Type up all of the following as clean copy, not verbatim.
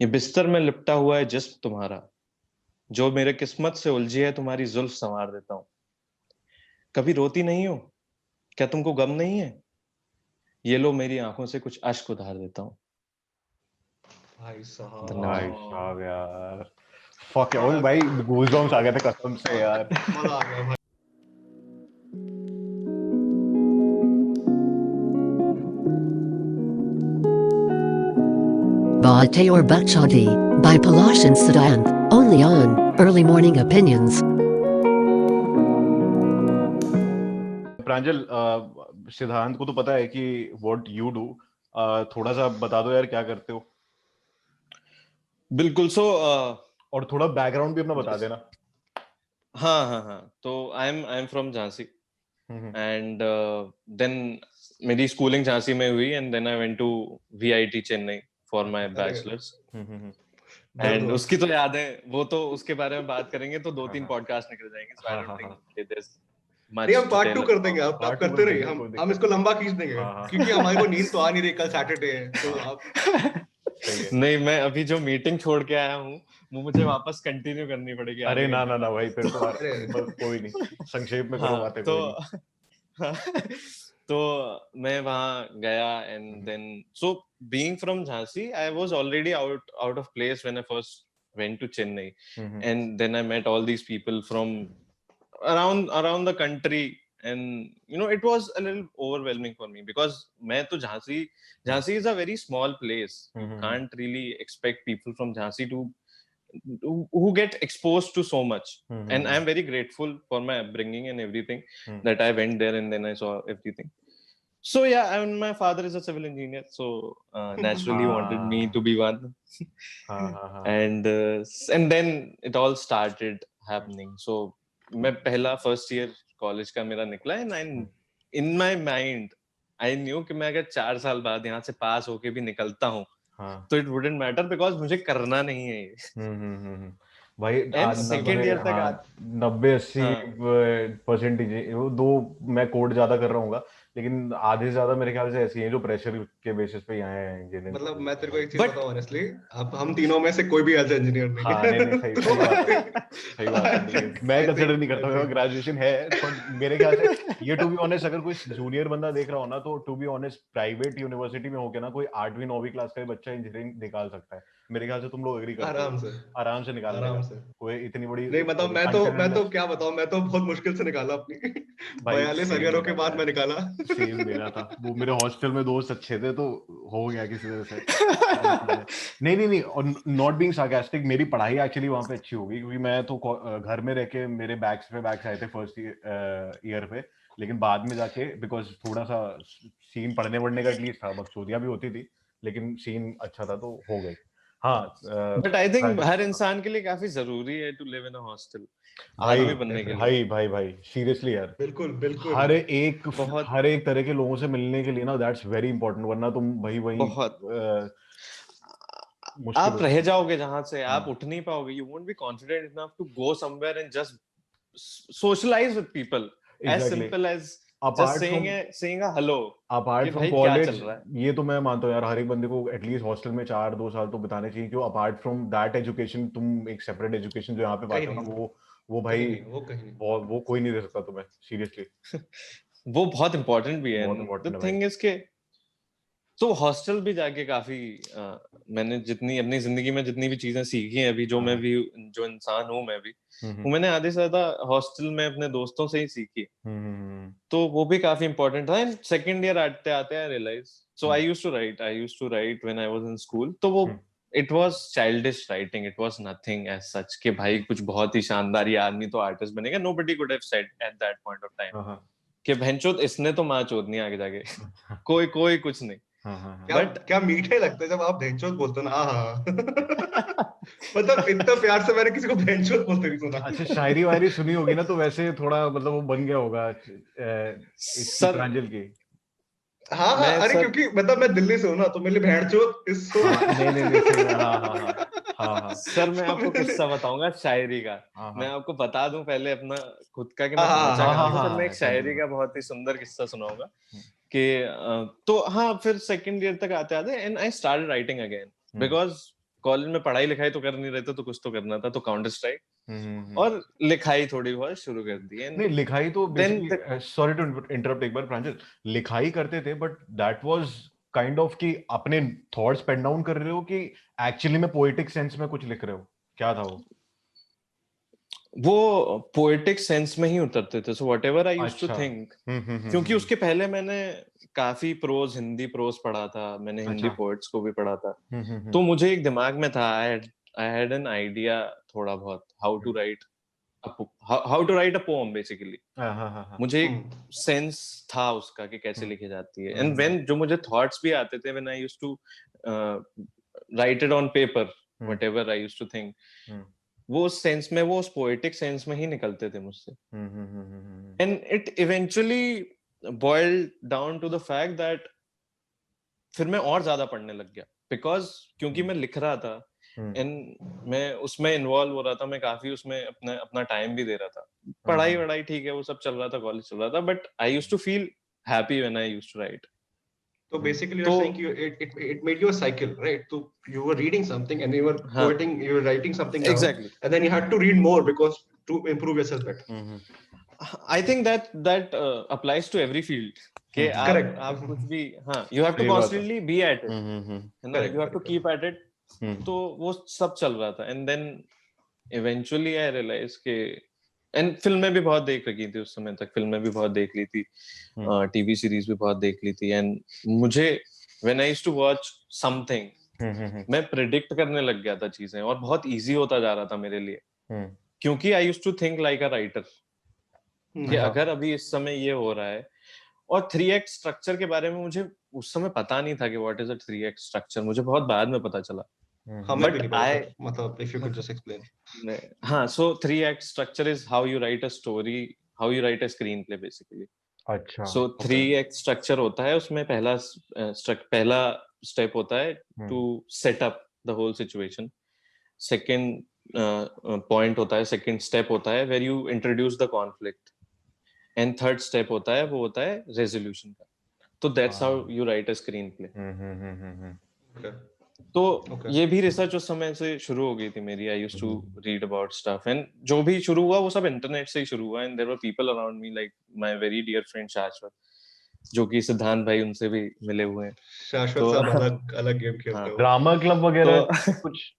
ये बिस्तर में लिपटा हुआ है जिस्म तुम्हारा, जो मेरे किस्मत से उलझी है तुम्हारी जुल्फ संवार देता हूँ। कभी रोती नहीं हो, क्या तुमको गम नहीं है? ये लो मेरी आंखों से कुछ अश्क उधार देता हूँ। भाई साहब धन्यवाद। भाई साहब यार, फक यार भाई, गूज़बम्स आ गए थे कसम से यार। मजा आ गया भाई। Baate or Bachadi, by Palash and Siddhant, only on Early Morning Opinions. प्रांजल, सिद्धांत को तो पता है कि व्हाट यू डू, थोड़ा सा बता दो यार क्या करते हो, बिल्कुल। और थोड़ा बैकग्राउंड भी अपना बता देना। हाँ, तो I am from Jhansi and then मेरी स्कूलिंग झांसी में हुई and then I went to VIT Chennai for my bachelors. एंड उसकी तो याद है, वो तो उसके बारे में बात करेंगे तो 2-3 पॉडकास्ट निकल जाएंगे। So I don't think there is much. नहीं, हम पार्ट 2 कर देंगे। आप Part 2 करते कर रहिए, देंगे, हम इसको लंबा खींच देंगे क्योंकि हमारे को नींद तो आ नहीं रही, कल सैटरडे है तो आप नहीं, मैं अभी जो मीटिंग छोड़ के आया हूँ वो मुझे वापस कंटिन्यू करनी पड़ेगी। अरे ना भाई, फिर तो कोई नहीं, संक्षेप में करो बातें, कोई नहीं। तो मैं वहां गया and then so being from Jhansi I was already out of place when I first went to Chennai, and then I met all these people from around the country, and it was a little overwhelming for me because main to Jhansi is a very small place. Can't really expect people from Jhansi to who get exposed to so much, and I am very grateful for my upbringing and everything, that I went there and then I saw everything. So yeah, and my father is a civil engineer, so naturally wanted me to be one. And then it all started happening. So मैं पहला first year college का मेरा निकला and in my mind I knew कि मैं अगर 4 साल बाद यहाँ से पास होके भी निकलता हूँ तो इट वुडंट मैटर बिकॉज मुझे करना नहीं है ये। भाई सेकेंड ईयर तक 90-80% वो दो, मैं कोड ज्यादा कर रहा हूँ लेकिन आधे से ज्यादा मेरे ख्याल से ऐसी हैं जो प्रेशर के बेसिस पे यहाँ हैं इंजीनियरिंग। मतलब मैं तेरे को एक चीज बताऊं ऑनेस्टली, अब हम तीनों में से कोई भी एज इंजीनियर नहीं है। नहीं, सही बात है। मैं कंसीडर नहीं करता हूँ, ग्रेजुएशन है, पर मेरे ख्याल से ये टू बी ऑनेस्ट अगर कोई जूनियर बंदा देख रहा हो ना, तो to be honest private university में होके ना कोई 8वीं 9वीं क्लास का बच्चा इंजीनियरिंग निकाल सकता है। मेरे ख्याल से तुम लोग एग्री करते हो, आराम से निकाल लेगा कोई इतनी बड़ी। नहीं मतलब मैं तो क्या बताऊं, मैं तो बहुत मुश्किल से निकाला अपनी 42 अरियरों के बाद मैं निकाला। सेम मेरा था, वो मेरे हॉस्टल में दोस्त अच्छे थे तो हो गया किसी तरह से। नहीं, और नॉट बीइंग सार्कास्टिक, मेरी पढ़ाई एक्चुअली वहां पे अच्छी होगी क्योंकि मैं तो घर में रह के मेरे बैक्स आए थे फर्स्ट ईयर पे, लेकिन बाद में जाके बिकॉज थोड़ा सा सीन पढ़ने वढ़ने का एटलीस्ट था, बकचोदियां भी होती थी लेकिन सीन अच्छा था तो हो गई। हाँ, बट आई थिंक हर इंसान के लिए काफी जरूरी है to live in a hostel आदमी बनने के लिए। भाई सीरियसली यार, बिल्कुल हर एक तरह के लोगों से मिलने के लिए ना, दैट्स वेरी इंपॉर्टेंट, वरना तुम भाई वही बहुत आप रह जाओगे जहां से, आप उठ नहीं पाओगे। You won't be confident enough to go somewhere and just socialise with people as simple as just saying a hello। Apart from college, ये तो मैं मानता हूँ यार, हर एक बंदे को एटलीस्ट हॉस्टल में 4-2 साल तो बिताने चाहिए, क्यों अपार्ट फ्रॉम दैट एजुकेशन तुम एक सेपरेट एजुकेशन जो यहाँ पे पाते हो ना, वो भाई वो कोई नहीं दे सकता तुम्हें, सीरियसली। वो बहुत इंपॉर्टेंट भी है। द थिंग इज के तो हॉस्टल भी जाके काफी मैंने जितनी अपनी जिंदगी में जितनी भी चीजें सीखी हैं अभी, जो इंसान हूँ मैं भी, वो मैंने आधे से ज्यादा हॉस्टल में अपने दोस्तों से ही सीखी। तो वो भी काफी इंपॉर्टेंट था। एंड सेकंड ईयर आते आते I realise, so I used to write when I was in school. तो वो it was childish writing, it was nothing as such के भाई कुछ बहुत ही शानदार ये आदमी तो आर्टिस्ट बनेगा। Nobody could have said at that point of time कि भैंचोद इसने तो मां चोदनी आगे जाके कोई कुछ नहीं। बट क्या मीठे लगते जब आप भेंचोद बोलते हो ना। मतलब इतना प्यार से मैंने किसी को भेंचोद बोलते नहीं सुना। अच्छा, शायरी वायरी सुनी होगी ना, तो वैसे थोड़ा मतलब वो बन गया होगा सर प्रांजल की। हाँ, अरे क्योंकि मतलब मैं दिल्ली से हूँ ना, तो मेरे लिए भेंचोद इज सो। नहीं, हाँ। सर मैं आपको किस्सा बताऊंगा शायरी का। मैं आपको बता दूं पहले अपना खुद का कि मैं पहुंचा कहां हूं, फिर मैं एक शायरी का बहुत ही सुंदर किस्सा सुनाऊंगा कि तो हाँ, फिर सेकंड ईयर तक आते आते and I started writing again because college में पढ़ाई लिखाई तो कर नहीं रहे थे, तो कुछ तो करना था, तो काउंटर स्ट्राइक और लिखाई थोड़ी बहुत शुरू कर दी। नहीं, लिखाई तो बेसिकली, सॉरी टू इंटरप्ट एक बार प्रांजल, लिखाई करते थे but that was kind of कि अपने थॉट्स पेन डाउन कर रहे हो कि एक्चुअली में पोएटिक सेंस में कुछ लिख रहे हो, क्या था वो पोएटिक सेंस में ही उतरते थे, so whatever I used to अच्छा। थिंक, क्योंकि उसके पहले मैंने काफी प्रोज, हिंदी प्रोज पढ़ा था, मैंने हिंदी अच्छा। पोएट्स को भी पढ़ा था, तो मुझे एक दिमाग में था, आई हैड एन आइडिया थोड़ा बहुत how to write a poem basically. मुझे एक सेंस था उसका कि कैसे लिखी जाती है, एंड व्हेन जो मुझे थॉट्स भी आते थे, when I used to write it on paper, whatever I used to think, वो सेंस में, वो उस पोएटिक सेंस में ही निकलते थे मुझसे। And it eventually boiled down to the fact that फिर मैं और ज्यादा पढ़ने लग गया, बिकॉज क्योंकि मैं लिख रहा था एंड मैं उसमें इन्वॉल्व हो रहा था, मैं काफी उसमें अपना टाइम भी दे रहा था। पढ़ाई वढ़ाई ठीक है, वो सब चल रहा था, कॉलेज चल रहा था, but I used to feel happy when I used to write. So basically, you're saying it made you a cycle, right? So you were reading something and you were quoting, you were writing something down, exactly, and then you had to read more because to improve yourself better. I think that applies to every field. कि आप कुछ भी, हाँ, you have to constantly be at it, है ना, you have to keep at it. तो वो सब चल रहा था, and then eventually I realized कि, and फिल्में भी बहुत देख रखी थी उस समय तक, फिल्में भी बहुत देख ली थी, टीवी सीरीज भी बहुत देख ली थी, एंड मुझे when I used to watch something, मैं प्रिडिक्ट करने लग गया था चीजें, और बहुत इजी होता जा रहा था मेरे लिए, क्योंकि I used to think like a writer कि अगर अभी इस समय ये हो रहा है। और 3x स्ट्रक्चर के बारे में मुझे उस समय पता नहीं था कि what is a 3x structure, मुझे बहुत बाद में पता चला। हमें भी नहीं पता था, मतलब if you could just explain. हाँ, so 3x structure is how you write a story, how you write a screenplay basically. अच्छा। So 3x structure होता है, उसमें पहला स्टेप होता है to set up the whole situation. Second point होता है, second step होता है where you introduce the conflict. And third step होता है, वो होता है resolution का। तो that's how you write a screenplay. तो ये भी रिसर्च उस समय से शुरू हो गई थी मेरी। I used to read about stuff, and जो भी शुरू हुआ वो सब इंटरनेट से ही शुरू हुआ, and there were people around me like my very dear friend Shashwat, जो कि सिद्धांत भाई, उनसे भी मिले हुए हैं। शाश्वत साहब अलग अलग गेम खेलते हो। ड्रामा क्लब वगैरह कुछ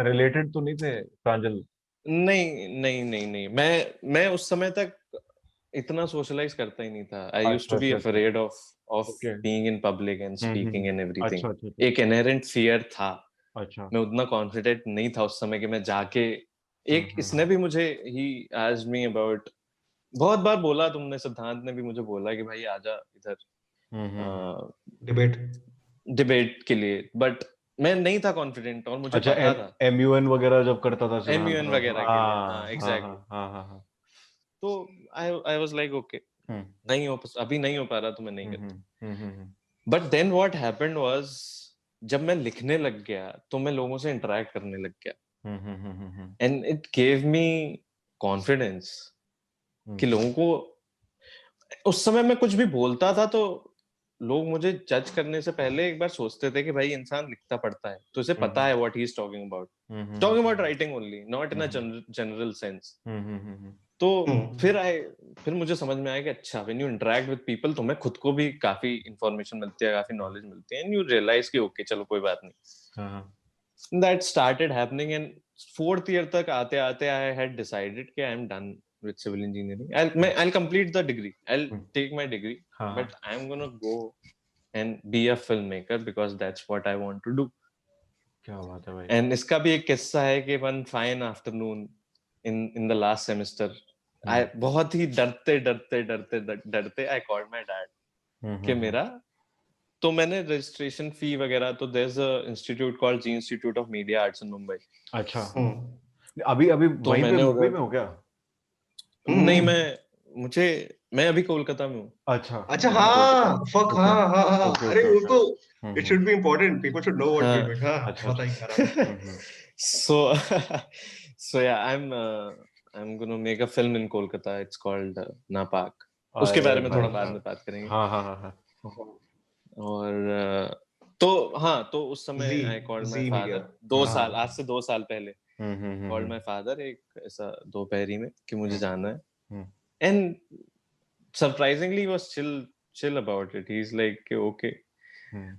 रिलेटेड तो नहीं थे प्रांजल? नहीं, मैं उस समय तक इतना सोशलाइज करता ही नहीं था। I used to be afraid of being in public and speaking and everything. एक इनहेरेंट फियर था। मैं उतना कॉन्फिडेंट नहीं था उस समय कि मैं जाके, एक इसने भी मुझे, ही आस्क्ड मी अबाउट, बहुत बार बोला तुमने, सिद्धांत ने भी मुझे बोला कि भाई आजा इधर डिबेट के लिए, बट मैं नहीं था कॉन्फिडेंट, और मुझे पता था MUN वगैरह जब करता था, MUN वगैरह के लिए, हाँ एग्जैक्टली। तो आई वाज लाइक ओके, नहीं हो, अभी नहीं हो पा रहा तो मैं नहीं करता। But then what happened was, जब मैं लिखने लग गया तो मैं लोगों से इंटरेक्ट करने लग गया, and it gave me confidence कि लोगों को, उस समय मैं कुछ भी बोलता था तो लोग मुझे जज करने से पहले एक बार सोचते थे कि भाई इंसान लिखता पढ़ता है तो इसे पता है what he is talking about writing only, not in a general sense. तो फिर मुझे समझ में आया कि अच्छा, when you interact with people तुम्हें खुद को भी काफी इंफॉर्मेशन मिलती है, काफी नॉलेज मिलती है, एंड यू रियलाइज कि ओके चलो कोई बात नहीं। That started happening, and 4th year तक आते आते आई हैड डिसाइडेड कि I am done with civil engineering. I'll complete the degree. I'll take my degree, but I'm gonna go and be a filmmaker because that's what I want to do. क्या बात है भाई। And इसका भी एक किस्सा है कि one fine afternoon in the last semester, I बहुत ही डरते I called my dad कि मेरा, तो मैंने रजिस्ट्रेशन फी वगैरह, तो there's a institute called G Institute of Media Arts in Mumbai. अच्छा, अभी तो वहीं पे मुंबई में हो क्या? नहीं, मैं अभी कोलकाता में हूँ। अच्छा हाँ, फक, हाँ अरे वो तो it should be important, people should know what you're doing। हाँ, पता ही करा। So yeah, I'm gonna make a film in Kolkata. It's called Napak. उसके बारे में थोड़ा बाद में बात करेंगे। हाँ। और तो हाँ, तो उस समय जी आई कॉल्ड माय जी मीडिया फादर 2 हाँ साल, आज से 2 साल पहले हम्म कॉल्ड माय फादर एक ऐसा दोपहरी में कि मुझे जाना है, hmm and surprisingly he was chill about it. He is like कि ओके,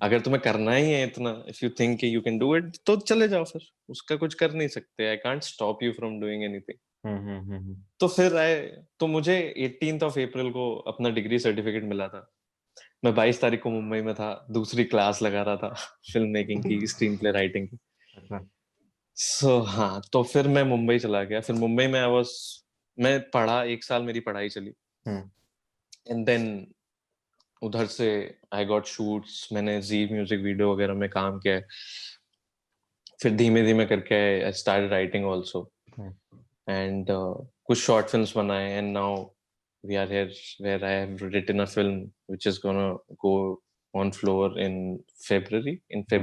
अगर तुम्हें करना ही है इतना, if you think you can do it, तो चले जाओ फिर, उसका कुछ कर नहीं सकते। I can't stop you from doing anything. Hmm तो फिर आए, तो मुझे 18th ऑफ अप्रैल को अपना डिग्री सर्टिफिकेट मिला था। मैं 22 तारीख को मुंबई में था, दूसरी क्लास लगा रहा था फिल्म मेकिंग की, स्क्रीन प्ले राइटिंग की। अच्छा सो हाँ, तो फिर मैं मुंबई चला गया। फिर मुंबई में मैं पढ़ा, 1 साल मेरी पढ़ाई चली, हम्म एंड देन उधर से आई गॉट शूट्स, मैंने जी म्यूजिक वीडियो वगैरह में काम किया है। फिर धीमे धीमे करके I started writing also, and कुछ शॉर्ट फिल्म्स बनाए, and now we are here where I have written a film which is gonna go on floor in February end,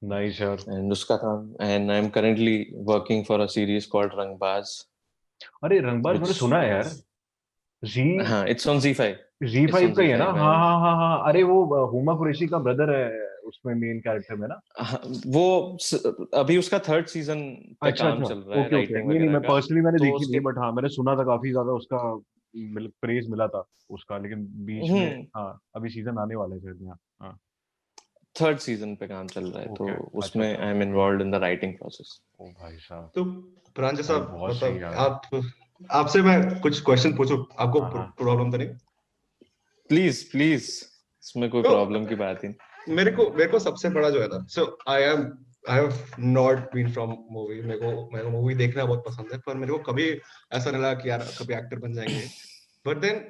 nice यार। एंड उसका काम, and I am currently working for a series called Rangbaaz, अरे रंगबाज मैंने which सुना है यार। जी हाँ, it's on Z5। It's Z5 on का ही है ना? Z5 हाँ एंड हाँ हाँ हाँ, अरे वो हुमा कुरैशी का ब्रदर है उसमें मेन कैरेक्टर में ना। हाँ, अभी उसका 3rd सीजन पे अच्छा काम अच्छा, चल रहा है ओके ओके, राइटिंग नहीं नहीं वगैरह मैं का। पर्सनली मैंने तो देखी नहीं उसके है, बट हाँ मैंने सुना था काफी ज्यादा उसका प्रेज मिला था उसका, लेकिन बीच में हम्म हाँ अभी सीजन आने वाला है शायद। हाँ 3rd सीजन पे काम चल रहा है, तो ओके, अच्छा उसमें अच्छा। I am involved in the writing process. ओ भाई साहब, तो प्रांजल भाई साहब बहुत सही मतलब यार। आप आपसे मैं कुछ क्वेश्चन पूछूं, आपको हाँ हाँ प्रॉब्लम तो नहीं? प्लीज प्लीज, इसमें कोई तो प्रॉब्लम की बात ही नहीं। मेरे को सबसे बड़ा जो है ना, so I have not been from movie. मेरे को मूवी देखना बहुत पसंद है, पर मेरे को कभी ऐसा नहीं लगा कि यार कभी एक्टर बन जाएंगे। बट देन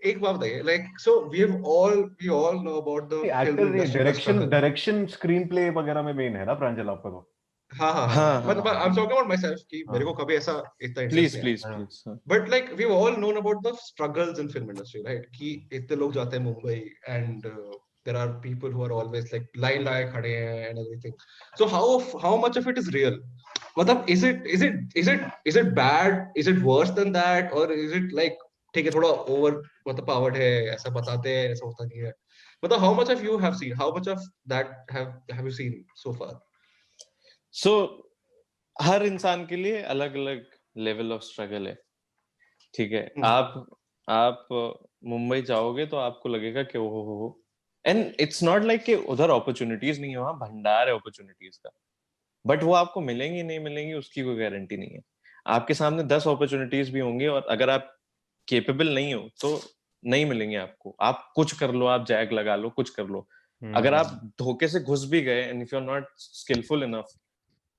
एक बात बताइए, like so we all know about the film actor नहीं, इंडस्ट्री का direction struggle. Direction screenplay वगैरह में मेन है ना प्रांजल आपका तो। हाँ हाँ हाँ, हाँ हाँ मतलब आई एम हाँ, टॉकिंग अबाउट माई सेल्फ कि मेरे को हाँ कभी ऐसा इतना इंटरेस्ट प्लीज नहीं आया। प्लीज हाँ प्लीज। हाँ But like we've all known about the struggles in film industry, right? कि इतने लोग जाते हैं Mumbai, and there are people who are always like line लगाए खड़े हैं and everything. So how much of it is real? मतलब is it bad? Is it worse than that? Or is it like ठीक है थोड़ा over मतलब powered है, ऐसा बताते हैं, ऐसा होता नहीं है? मतलब how much of you have seen? How much of that have you seen so far? सो हर इंसान के लिए अलग अलग लेवल ऑफ स्ट्रगल है, ठीक है। हम्म, आप मुंबई जाओगे तो आपको लगेगा कि ओहो हो, एंड इट्स नॉट लाइक कि उधर अपॉर्चुनिटीज नहीं है, वहां भंडार है अपॉर्चुनिटीज का, बट वो आपको मिलेंगी नहीं मिलेंगी उसकी कोई गारंटी नहीं है। आपके सामने 10 अपॉर्चुनिटीज भी होंगी, और अगर आप केपेबल नहीं हो तो नहीं मिलेंगे आपको। आप कुछ कर लो, आप जैक लगा लो, कुछ कर लो, अगर आप धोखे से घुस भी गए and if you are not skilful enough,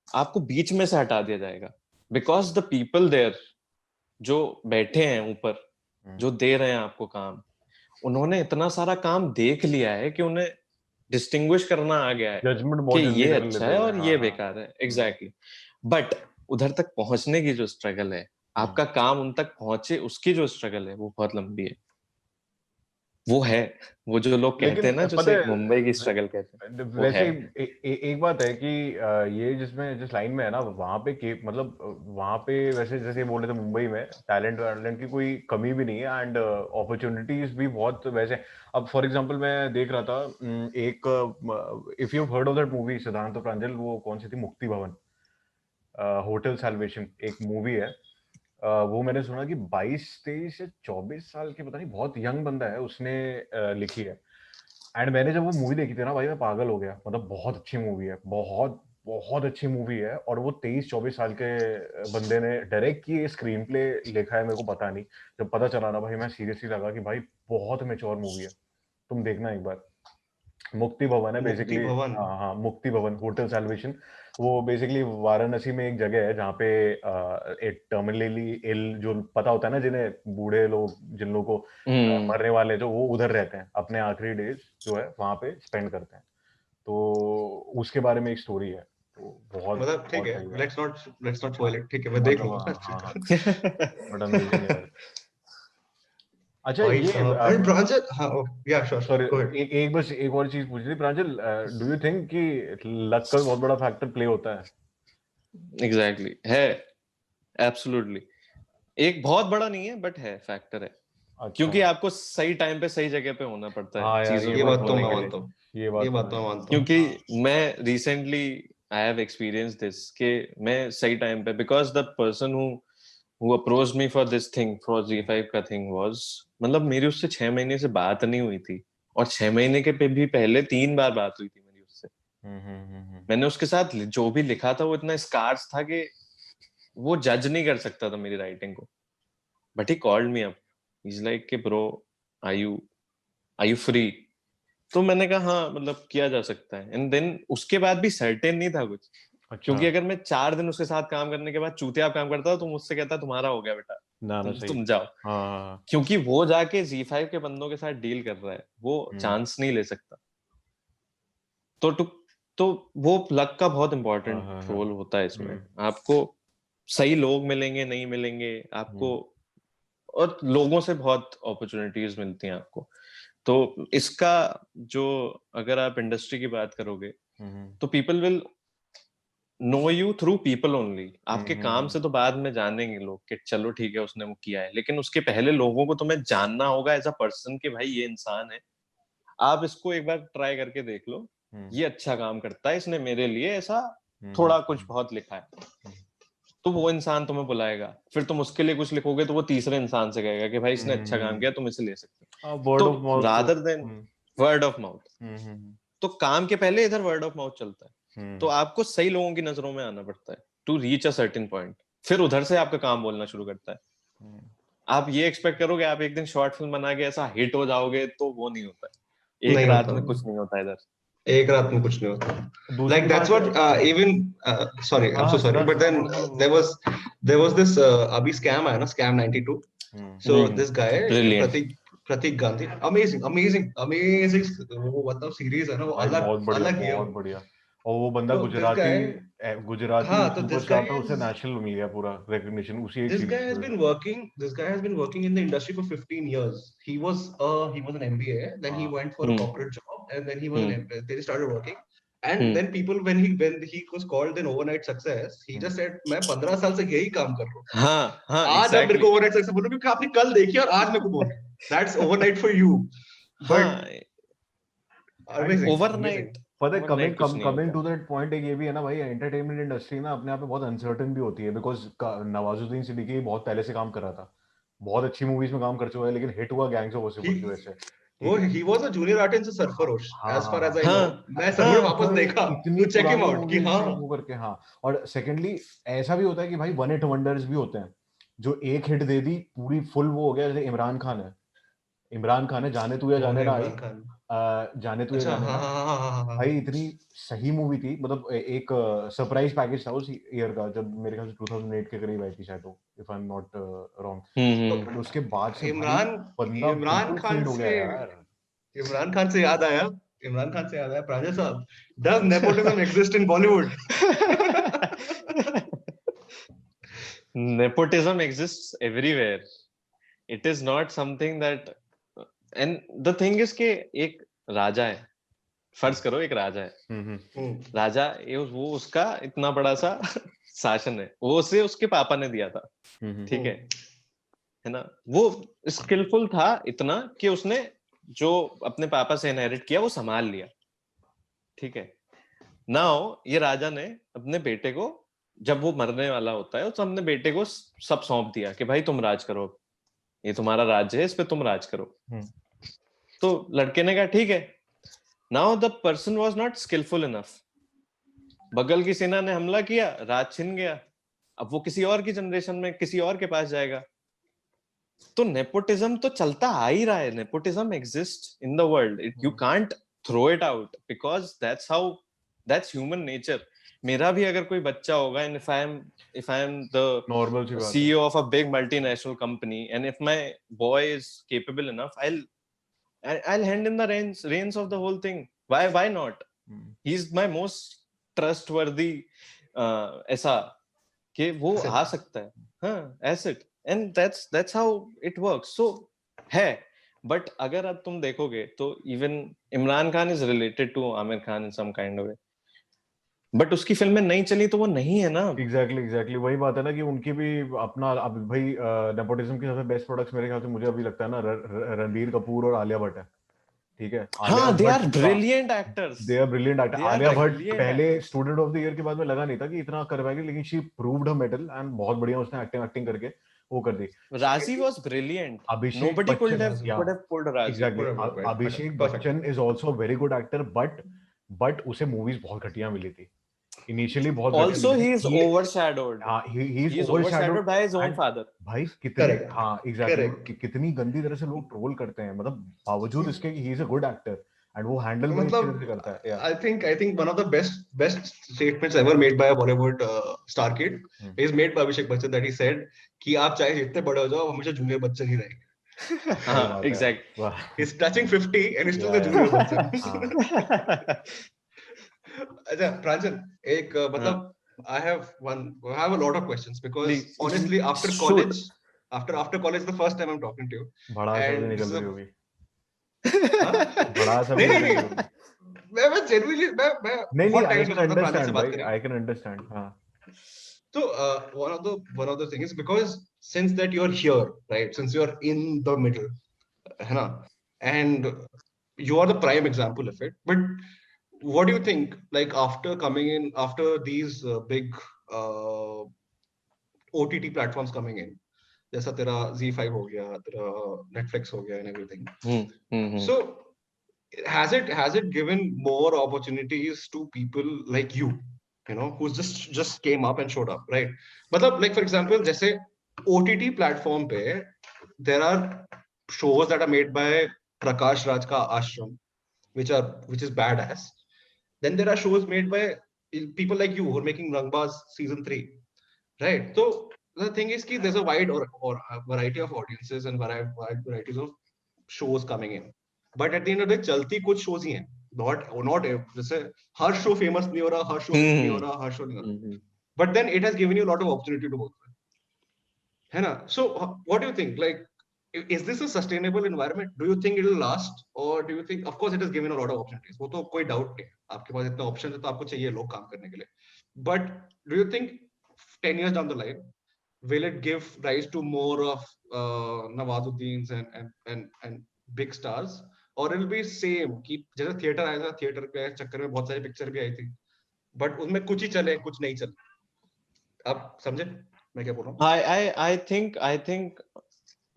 आपको बीच में से हटा दिया जाएगा। बिकॉज द पीपल देयर जो बैठे हैं ऊपर, जो दे रहे हैं आपको काम, उन्होंने इतना सारा काम देख लिया है कि उन्हें डिस्टिंग्विश करना आ गया है जजमेंट कि बहुत जल्दी ये कर अच्छा लेते है हैं, और हाँ ये हाँ। बेकार है। एग्जैक्टली बट उधर तक पहुंचने की जो स्ट्रगल है, आपका काम उन तक पहुंचे उसकी जो स्ट्रगल है, वो बहुत लंबी है। वो है, वो जो लोग कहते लेकिन हैं ना, पता जैसे मुंबई की है स्ट्रगल कहते हैं, वो वैसे है। एक बात है कि ये जिस लाइन में है ना वहां पे मतलब वहां पे वैसे जैसे बोल रहे थे मुंबई में टैलेंट वैलेंट की कोई कमी भी नहीं है, एंड अपॉर्चुनिटीज भी बहुत वैसे। अब फॉर एग्जांपल मैं देख रहा था एक, if you heard of that movie सिद्धांत प्रांजल, वो कौन सी थी, मुक्ति भवन, होटल सैल्वेशन एक मूवी है। वो मैंने सुना कि 22 23 या 24 साल के पता नहीं बहुत यंग बंदा है उसने लिखी है। एंड मैंने जब वो मूवी देखी थी ना भाई मैं पागल हो गया, मतलब बहुत अच्छी मूवी है, बहुत बहुत अच्छी मूवी है। और वो 23 24 साल के बंदे ने डायरेक्ट की, स्क्रीन प्ले लिखा है, मेरे को पता नहीं। जब पता चला ना भाई मैं सीरियसली लगा कि भाई बहुत मेच्योर मूवी है, तुम देखना एक बार। मुक्ति भवन है मुक्ति बेसिकली। भवन। हाँ हाँ, मुक्ति भवन होटल सैल्वेशन। वो बेसिकली वाराणसी में एक जगह है जहाँ पे एक टर्मिनली इल जो पता होता है ना, जिन्हें बूढ़े लोग, जिन लोगों को हम्म। मरने वाले, जो वो उधर रहते हैं, अपने आखिरी डेज जो है वहां पे स्पेंड करते हैं। तो उसके बारे में एक स्टोरी है, तो बहुत मतलब ठीक बहुत है, सही है। लेट्स नॉट हाँ स्पॉइल इट, ठीक है मैं देख मतलब लूंगा। हाँ हाँ, बट अमेजिंग है। अच्छा भाई ये साहब एंड प्रांजल, हाँ या श्योर सॉरी, गो अहेड। एक बस एक और चीज पूछनी थी प्रांजल, डू यू थिंक कि लक का भी बहुत बड़ा फैक्टर प्ले होता है? एग्जैक्टली है, एब्सोल्युटली। एक बहुत बड़ा नहीं है बट है, फैक्टर है। क्योंकि आपको सही टाइम पे सही जगह पे होना पड़ता है हाँ यार, चीजों ये को बात तो होने मैं के लिए। मानता हूँ, ये बात ये तो बात तो मैं- मैं मानता हूँ। क्योंकि मैं recently I have experience this कि मैं सही टाइम पे, because the person who approached me for this thing, for Z5 का थिंग वाज, मतलब मेरी उससे 6 महीने से बात नहीं हुई थी, और 6 महीने के पे भी पहले 3 बार बात हुई थी मेरी उससे। मैंने उसके साथ जो भी लिखा था वो इतना स्कार्स था कि वो जज नहीं कर सकता था मेरी राइटिंग को, but he called me up, he is like कि ब्रो आर यू फ्री? तो मैंने कहा हाँ, मतलब किया जा सकता है। एंड देन उसके बाद भी सर्टेन नहीं था कुछ, अच्छा, क्योंकि अगर मैं 4 दिन उसके साथ काम करने के बाद चूतिया काम करता तो मुझसे कहता तुम्हारा हो गया बेटा, ना सही। तुम जाओ। हाँ, क्योंकि वो जाके Z5 के बंदों के साथ डील कर रहा है, वो चांस नहीं ले सकता। तो तो वो लक का बहुत इंपॉर्टेंट हाँ, रोल होता है इसमें। आपको सही लोग मिलेंगे नहीं मिलेंगे आपको, और लोगों से बहुत अपॉर्चुनिटीज मिलती हैं आपको। तो इसका जो, अगर आप इंडस्ट्री की बात करोगे तो people will know you through people only. आपके काम से तो बाद में जानेंगे लोग कि चलो ठीक है उसने वो किया है, लेकिन उसके पहले लोगों को तुम्हें जानना होगा एज अ पर्सन कि भाई ये इंसान है, आप इसको एक बार ट्राई करके देख लो, ये अच्छा काम करता है, इसने मेरे लिए ऐसा थोड़ा कुछ बहुत लिखा है, तो वो इंसान तुम्हें बुलाएगा। फिर तुम उसके लिए कुछ लिखोगे तो वो तीसरे इंसान से कहेगा कि भाई इसने अच्छा काम किया, तुम इसे ले सकते हो। वर्ड तो of mouth. Rather than word of mouth, तो काम के पहले इधर वर्ड ऑफ माउथ चलता है। तो आपको सही लोगों की नजरों में आना पड़ता है to reach a certain point, फिर उधर से आपका काम बोलना शुरू करता है। आप ये एक्सपेक्ट करोगे आप एक दिन शॉर्ट फिल्म बना के ऐसा हिट हो जाओगे, तो वो नहीं होता है। एक नहीं रात होता, में कुछ नहीं होता इधर। एक रात में कुछ नहीं होता। दूसरी Like that's बात what even sorry, I'm so sorry, but then there was this अभी scam आया ना, scam 92. So this guy Brilliant. Prateek Gandhi, amazing वो मतलब सीरीज है ना, वो भाई अलग बहुत बढ़िया, अलग ही है बहुत वो। बढ़िया। और वो बंदा तो this guy, गुजराती हाँ, तो this guy सुपरस्टार था, उसे is नेशनल मिल गया पूरा रिकॉग्निशन उसी एक this guy सीरीज has की been वजह working this guy has been working in the industry for 15 years. He was an MBA, then he went for a corporate job, and then he was an MBA, then he started working. And then people, when he was called an overnight success, he just said मैं 15 साल से यही काम कर रहा हूँ, हाँ हाँ आज आप मेरे exactly. को overnight success बोलो क्योंकि आपने कल देखी और आज मेरे को बोल रहे हो. That's overnight for you. But हाँ amazing, amazing. ओवरनाइट, पता है, ओवरनाइट कुछ नहीं कमिंग होता। टू दैट पॉइंट, एक ये भी है ना भाई, एंटरटेनमेंट इंडस्ट्री ना अपने आप में बहुत अनसर्टेन भी होती है, बिकॉज नवाजुद्दीन सिद्दीकी बहुत पहले से काम कर रहा था, बहुत अच्छी मूवीज में काम कर चुका है, लेकिन हिट हुआ गैंग्स ऑफ वासेपुर की वजह से। वो he was a junior artist in Sarfarosh, as far as I know. हाँ मैं सरफरोश हाँ वापस देखा इतनी to check him पुरानी out कि मूवीज हाँ, से वो करके, हाँ। और सेकेंडली ऐसा भी होता है कि भाई वन हिट वंडर्स भी होते हैं, जो एक हिट दे दी पूरी फुल वो हो गया, जैसे इमरान खान है, जाने तू या कौन जाने है ना आई, इमरान खान? जाने तू या अच्छा, जाने हाँ ना, हाँ हाँ हाँ हाँ हाँ। भाई इतनी सही मूवी थी, मतलब एक सरप्राइज पैकेज था उस ईयर का, जब मेरे ख्याल से 2008 के करीब आई थी शायद, if I am not wrong. But उसके बाद से भाई इमरान बंदा इमरान बिल्कुल खान फेड हो गया से यार। इमरान खान से याद आया, प्रांजल साहब, does nepotism exist in Bollywood? nepotism exists everywhere. It is not something that, and the thing is कि एक राजा है, फर्ज करो एक राजा है, राजा ये वो उसका इतना बड़ा सा शासन है, वो उसे उसके पापा ने दिया था, ठीक है ना। वो स्किलफुल था इतना कि उसने जो अपने पापा से इनहेरिट किया वो संभाल लिया, ठीक है। नाउ ये राजा ने अपने बेटे को, जब वो मरने वाला होता है, तो अपने बेटे को सब सौंप दिया कि भाई तुम राज करो, ये तुम्हारा राज्य है, इस पे तुम राज करो। तो लड़के ने कहा ठीक है। Now the person was not skilful enough, बगल की सेना ने हमला किया, राज छिन गया, अब वो किसी और की जनरेशन में किसी और के पास जाएगा। तो नेपोटिज्म तो चलता आ ही रहा है, nepotism exist in the world, you can't throw it out because that's human nature. मेरा भी अगर कोई बच्चा होगा, and if I am the normal सी बात है। CEO of a big multinational company, and if my boy is capable enough, I'll hand in the reins of the whole thing. Why not? He's my most trustworthy ऐसा कि वो आ सकता है, हाँ asset, and that's how it works. So है, but अगर अब तुम देखोगे तो even Imran Khan is related to Aamir Khan in some kind of way. But उसकी फिल्म में नहीं चली तो वो नहीं है ना। एग्जैक्टली वही बात है ना कि उनकी भी अपना अब भाई नेपोटिज्म के सबसे बेस्ट प्रोडक्ट्स मेरे ख्याल से मुझे अभी लगता है ना रणबीर कपूर और आलिया भट्ट है, ठीक है। हाँ, they are brilliant actors, they are brilliant actor. They are Alia Bhatt brilliant पहले actors. Student of the year के बाद में लगा नहीं था कि इतना कर पाएगी, लेकिन she proved her metal and बहुत बढ़िया उसने एक्टिंग करके वो कर दी। Razi was brilliant. Abhishek Nobody could Bachchan, have pulled Razi. Exactly Right. Abhishek Perfect. Bachchan is also very good actor, but उसे मूवीज बहुत घटिया मिली थी इनिशियली, बहुत Also, घटिया। he is overshadowed. हाँ, he is He is overshadowed by his own and father. भाई कितनी, Correct. हाँ एग्जैक्टली Correct. कितनी गंदी तरह से लोग ट्रोल करते हैं, मतलब बावजूद इसके he is a good actor and वो हैंडल बड़ी अच्छी तरह से करता है। Yeah. I think one of the best statements ever made by a Bollywood star kid is made by Abhishek Bachchan, that he said कि आप चाहे जितने बड़े हो जाओ हमेशा जूनियर बच्चन ही रहेंगे। हाँ, exact. He's touching 50 and he's still the junior Bachchan. अच्छा प्रांजल, एक मतलब I have a lot of questions because Please. honestly after Shoot. college the first time I'm talking to you बड़ा शब्द and निकल this is रही a- होगी, हाँ? बड़ा शब्द नहीं, निकल नहीं, रही होगी। मैं genuinely मैं नहीं बहुत I time से can सोचता था प्रांजल से understand बात भाई, करें। I can understand, हाँ। So one of the things is because since that you're here, right? Since you're in the middle, है ना? And you are the prime example of it. But what do you think? Like after coming in, after these big OTT platforms coming in, जैसा तेरा Z5 हो गया, तेरा Netflix हो गया, and everything. So has it given more opportunities to people like you know, who's just came up and showed up, right? मतलब like for example, जैसे OTT platform पे there are shows that are made by Prakash Raj का Ashram, which is badass. Then there are shows made by people like you who are making Rangbaz season 3, right? So the thing is कि there's a wide or a variety of audiences and wide varieties of shows coming in. But at the end of the day चलती कुछ shows ही हैं, not जैसे हर show famous नहीं हो रहा, हर show नहीं हो रहा, हर show नहीं हो रहा. But then it has given you a lot of opportunity to work with, है ना? So what do you think? Like, is this a sustainable environment? Do you think it will last, or do you think, of course, it has given a lot of opportunities. वो तो कोई doubt नहीं है. आपके पास इतने options है तो आपको चाहिए लोग काम करने के लिए. But do you think 10 years down the line, will it give rise to more of Nawazuddins and big stars, or it will be same कि जैसे थिएटर आया था, थिएटर के चक्कर में बहुत सारी पिक्चर भी आई थी, बट उनमें कुछ ही चले, कुछ नहीं चले. आप समझे मैं क्या बोल रहा हूँ? I think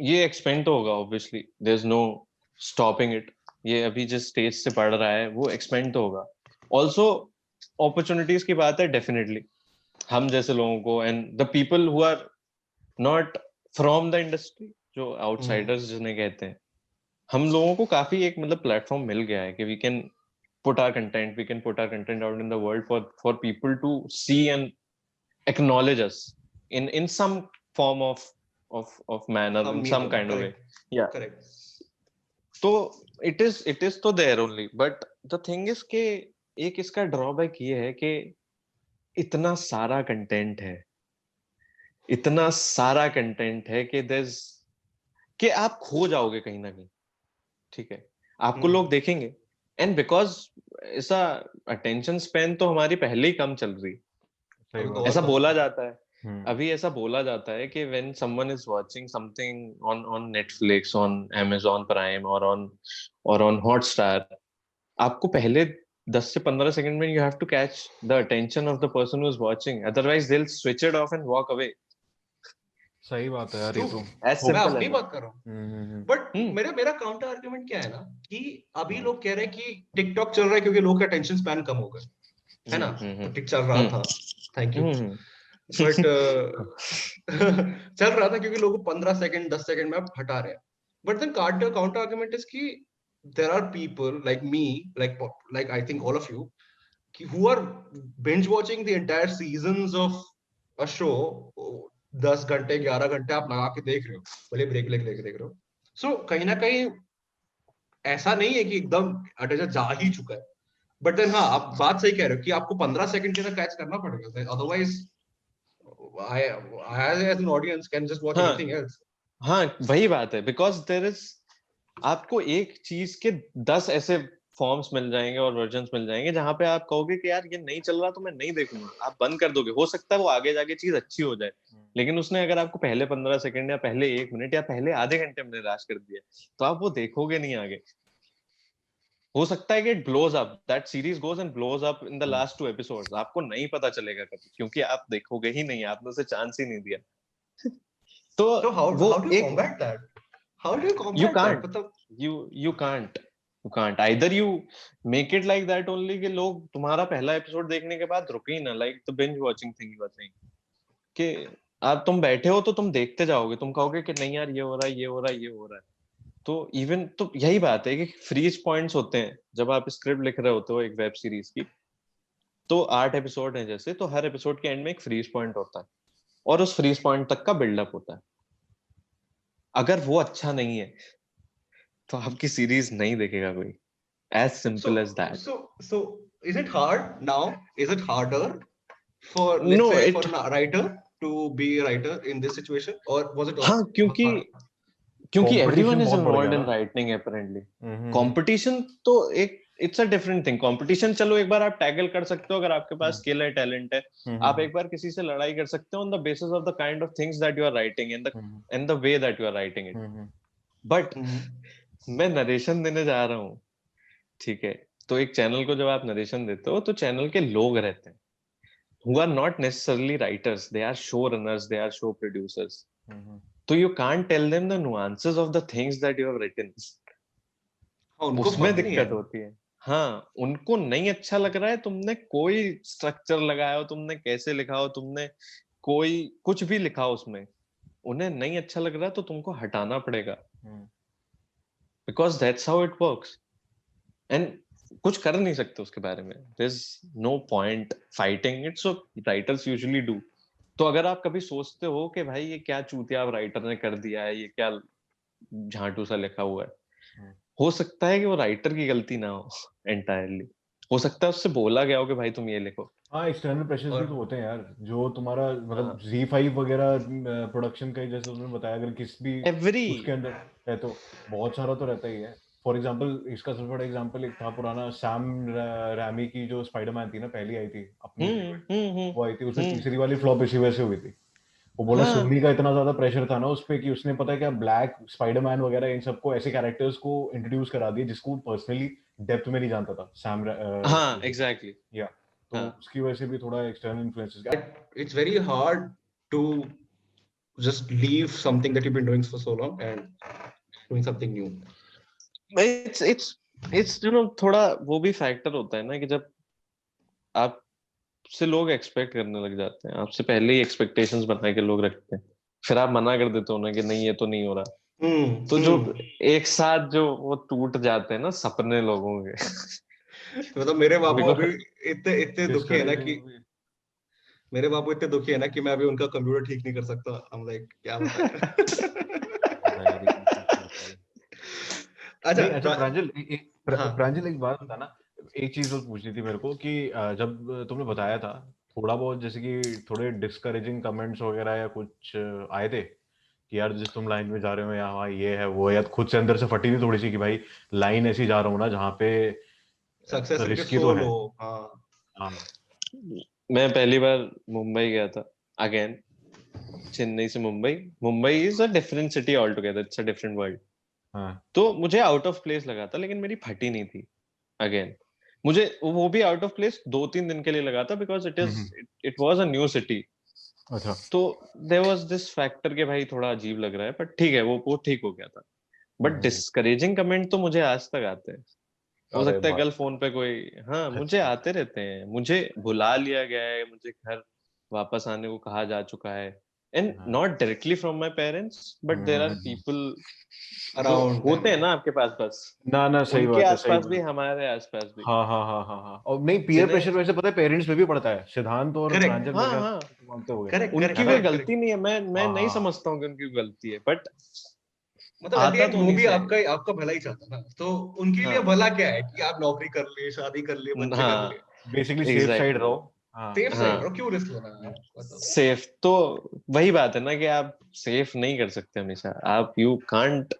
ये एक्सपेंड तो होगा, obviously there is no stopping it. ये अभी जिस स्टेज से पढ़ रहा है वो एक्सपेंड तो होगा. ऑल्सो अपॉर्चुनिटीज की बात है, डेफिनेटली हम जैसे लोगों को and the people who are not from the industry, जो आउटसाइडर्स जिन्हें कहते हैं, हम लोगों को काफी एक मतलब प्लेटफॉर्म मिल गया है कि we can put our content out in the world for people to see and acknowledge us in some form of manner, in some kind of way. Yeah, correct. So it is तो there only, but the thing is कि एक इसका drawback ये है कि इतना सारा content है कि there's कि आप खो जाओगे कहीं ना कहीं. ठीक है, आपको लोग देखेंगे and because ऐसा attention span तो हमारी पहले ही कम चल रही. ऐसा बोला जाता है, अभी ऐसा बोला जाता है कि when someone is watching something on Netflix, on Amazon Prime or on Hotstar, आपको पहले 10 से 15 सेकंड में you have to catch the attention of the person who is watching, otherwise they'll switch it off and walk away. सही बात है यार, ये तो मैं अपनी बात कर रहा हूँ. बट मेरा काउंटर आर्गुमेंट क्या है ना कि अभी लोग कह रहे हैं कि टिकटॉक चल रहा है क्योंकि लोग का अटेंशन स्पैन कम हो गया, है ना? तो टिक चल रहा था, थैंक यू. बट चल रहा था क्योंकि लोग 15 सेकंड 10 सेकंड में आप हटा रहे हैं. But then counter argument is कि there are people like me, like I think all of you, who are binge watching the entire seasons of a show. 10 घंटे 11 घंटे आप लगा के देख रहे हो, भले ब्रेक लेके देख रहे हो. सो कहीं ना कहीं ऐसा नहीं है कि एकदम अटेंशन जा ही चुका है. बट देन हाँ, आप बात सही कह रहे हो कि आपको 15 सेकंड के अंदर कैच करना पड़ेगा, otherwise I as an audience can just watch anything else. हाँ, वही बात है, because there is आपको एक चीज के 10 ऐसे फॉर्म्स मिल जाएंगे और वर्जन्स मिल जाएंगे जहां पे आप कहोगे कि यार ये नहीं चल रहा तो मैं नहीं देखूंगा, आप बंद कर दोगे। हो सकता है वो आगे जाके चीज अच्छी हो जाए, लेकिन उसने अगर आपको पहले 15 सेकंड या पहले 1 मिनट या पहले आधे घंटे में निराश कर दिया तो आप वो देखोगे नहीं आगे। हो सकता है कि it blows up, that series goes and blows up in the last 2 episodes, आपको नहीं पता चलेगा कभी, क्योंकि आप देखोगे ही नहीं, आपने उसे चांस ही नहीं दिया। तो So how वो do you एक combat that? How do you you combat that? can't मतलब you can't either you make it like that only कि लोग तुम्हारा पहला एपिसोड देखने के बाद रुके ही ना, like the binge watching thing you are saying, कि आप तुम बैठे हो तो तुम देखते जाओगे, तुम कहोगे कि नहीं यार ये हो रहा है, ये हो रहा है, ये हो रहा है। तो इवन तो यही बात है कि फ्रीज पॉइंट्स होते हैं जब आप स्क्रिप्ट लिख रहे होते हो एक वेब सीरीज की। तो 8 एपिसोड है जैसे, तो हर एपिसोड के एंड में एक फ्रीज पॉइंट होता है और उस फ्रीज पॉइंट तक का बिल्डअप होता है। अगर वो अच्छा नहीं है तो आपकी सीरीज नहीं देखेगा कोई, as simple as that. so is it hard now? Is it harder for, let's no say, for it, a writer to be a writer in this situation, or was it हाँ क्योंकि everyone competition is बहुत बढ़ involved गया इन ना। Writing apparently. Competition तो एक it's a different thing. Competition चलो एक बार आप टैकल कर सकते हो अगर आपके पास स्किल है, टैलेंट है, आप एक बार किसी से लड़ाई कर सकते हो on the basis of the kind of things that you are writing and the way that you are writing it. But मैं नरेशन देने जा रहा हूँ, ठीक है, तो एक चैनल को जब आप नरेशन देते हो तो चैनल के लोग रहते हैं who are not necessarily writers, they are show runners, they are show producers. So you can't tell them the nuances of the things that you have written. हाँ, उनको उसमें पता नहीं है। दिक्कत होती है। हाँ, उनको नहीं अच्छा लग रहा है, तुमने कोई स्ट्रक्चर लगाया हो, तुमने कैसे लिखा हो, तुमने कोई कुछ भी लिखा हो उसमें, उन्हें नहीं अच्छा लग रहा है तो तुमको हटाना पड़ेगा, because that's how it works. And कुछ कर नहीं सकते उसके बारे में, there's no point fighting it, so writers usually do. तो अगर आप कभी सोचते हो कि भाई ये क्या चूतिया राइटर ने कर दिया है, ये क्या झांटू सा लिखा हुआ है, हो सकता है कि वो राइटर की गलती ना हो एंटायरली, हो सकता है उससे बोला गया हो कि भाई तुम ये लिखो। हाँ, एक्सटर्नल प्रेशर्स भी और तो होते हैं यार, जो तुम्हारा मतलब हाँ, Z5 वगैरह प्रोडक्शन का ही जैसे तुमने बताया, अगर किस भी एवरी उसके अंदर है तो बहुत सारा तो रहता ही है। फॉर एग्जांपल, इसका सबसे बड़ा एग्जांपल एक था पुराना सैम रैमी की जो स्पाइडरमैन थी ना, पहली आई थी अपनी फेवरेट, वो आई थी, उसमें तीसरी वाली फ्लॉप इसी वजह से हुई थी। वो बोला हाँ सोनी का इतना ज्यादा प्रेशर था ना उस पे कि उसने पता है क्या ब्लैक स्पाइडरमैन वगैरह इन सबको ऐसे कैरेक्टर्स को इंट्रोड्यूस करा दिए जिसको पर्सनली डेप्थ में नहीं जानता था, सैम हाँ एग्जैक्टली या तो हाँ। उसकी वजह से भी थोड़ा external influences. it's very hard to just leave something that you've been doing for so long and doing something new. It's you know थोड़ा वो भी फैक्टर होता है ना कि जब आपसे लोग एक्सपेक्ट करने लग जाते हैं, आपसे पहले ही एक्सपेक्टेशंस बना के लोग रखते हैं, फिर आप मना कर देते हो ना कि नहीं ये तो नहीं हो रहा, तो जो एक साथ जो वो टूट जाते हैं ना सपने लोगों के मतलब मेरे बाबू अभी Because- इतने इतने दुखी है ना कि मेरे बाबू इतने दुखी है ना कि मैं अभी उनका कंप्यूटर ठीक नहीं कर सकता। I'm like क्या बताएं। अच्छा प्रांजल, हाँ। प्रांजल एक बात बता ना, एक चीज और पूछनी थी मेरे को कि जब तुमने बताया था थोड़ा बहुत जैसे कि थोड़े डिस्करेजिंग कमेंट्स वगैरह या कुछ आए थे कि यार जिस तुम लाइन में जा रहे हो या हाँ ये है वो है, या खुद से अंदर से फटी थी थोड़ी सी कि भाई लाइन ऐसी जा रहा हूँ ना जहाँ पे सक्सेस के रिस्की तो है। लो। हाँ। मैं पहली बार मुंबई गया था, अगेन चेन्नई से Mumbai, Mumbai is a different city all together, it's a different world. तो मुझे आउट ऑफ प्लेस लगा था, लेकिन मेरी फटी नहीं थी। अगेन मुझे वो भी आउट ऑफ प्लेस 2-3 दिन के लिए लगा था, because it was a new city. अच्छा, तो देयर वाज दिस फैक्टर के भाई थोड़ा अजीब लग रहा है, बट ठीक है वो ठीक हो गया था। बट डिस्करेजिंग कमेंट तो मुझे आज तक आते हैं। हो अरे सकता है बाप, कल फोन पे कोई, हाँ मुझे आते रहते हैं, मुझे बुला लिया गया है, मुझे घर वापस आने को कहा जा चुका है, and not directly from my parents, but there are people जो Around them. होते हैं ना आपके पास, बस ना सही उनके बात है, सही आसपास बात भी है। हमारे आसपास भी, हाँ, और नहीं पीयर जिन्हें, प्रेशर वैसे पता है पेरेंट्स पे भी पड़ता है, सिद्धांत और Correct. प्रांजल हाँ वगैरह हाँ, तो मानते हो गए, Correct. उनकी है कोई ना? गलती नहीं है, मैं नहीं हाँ, समझता हूँ कि उनकी गलती है, बट मतलब at the आता end तो वो उन्हीं भी से है। आपका भला ही चाहता है ना, तो उनके लिए हाँ भला क्या है कि आप नौकरी कर लिए, शादी कर लिए, बच्चे कर लिए। हाँ बेसिकली सेफ साइड एग्जैक्टली रहो। हाँ, सेफ साइड हाँ, रहो, क्यों रिस्क लेना है मतलब। सेफ तो वही बात है ना कि आप सेफ नहीं कर सकते हमेशा, आप यू कांट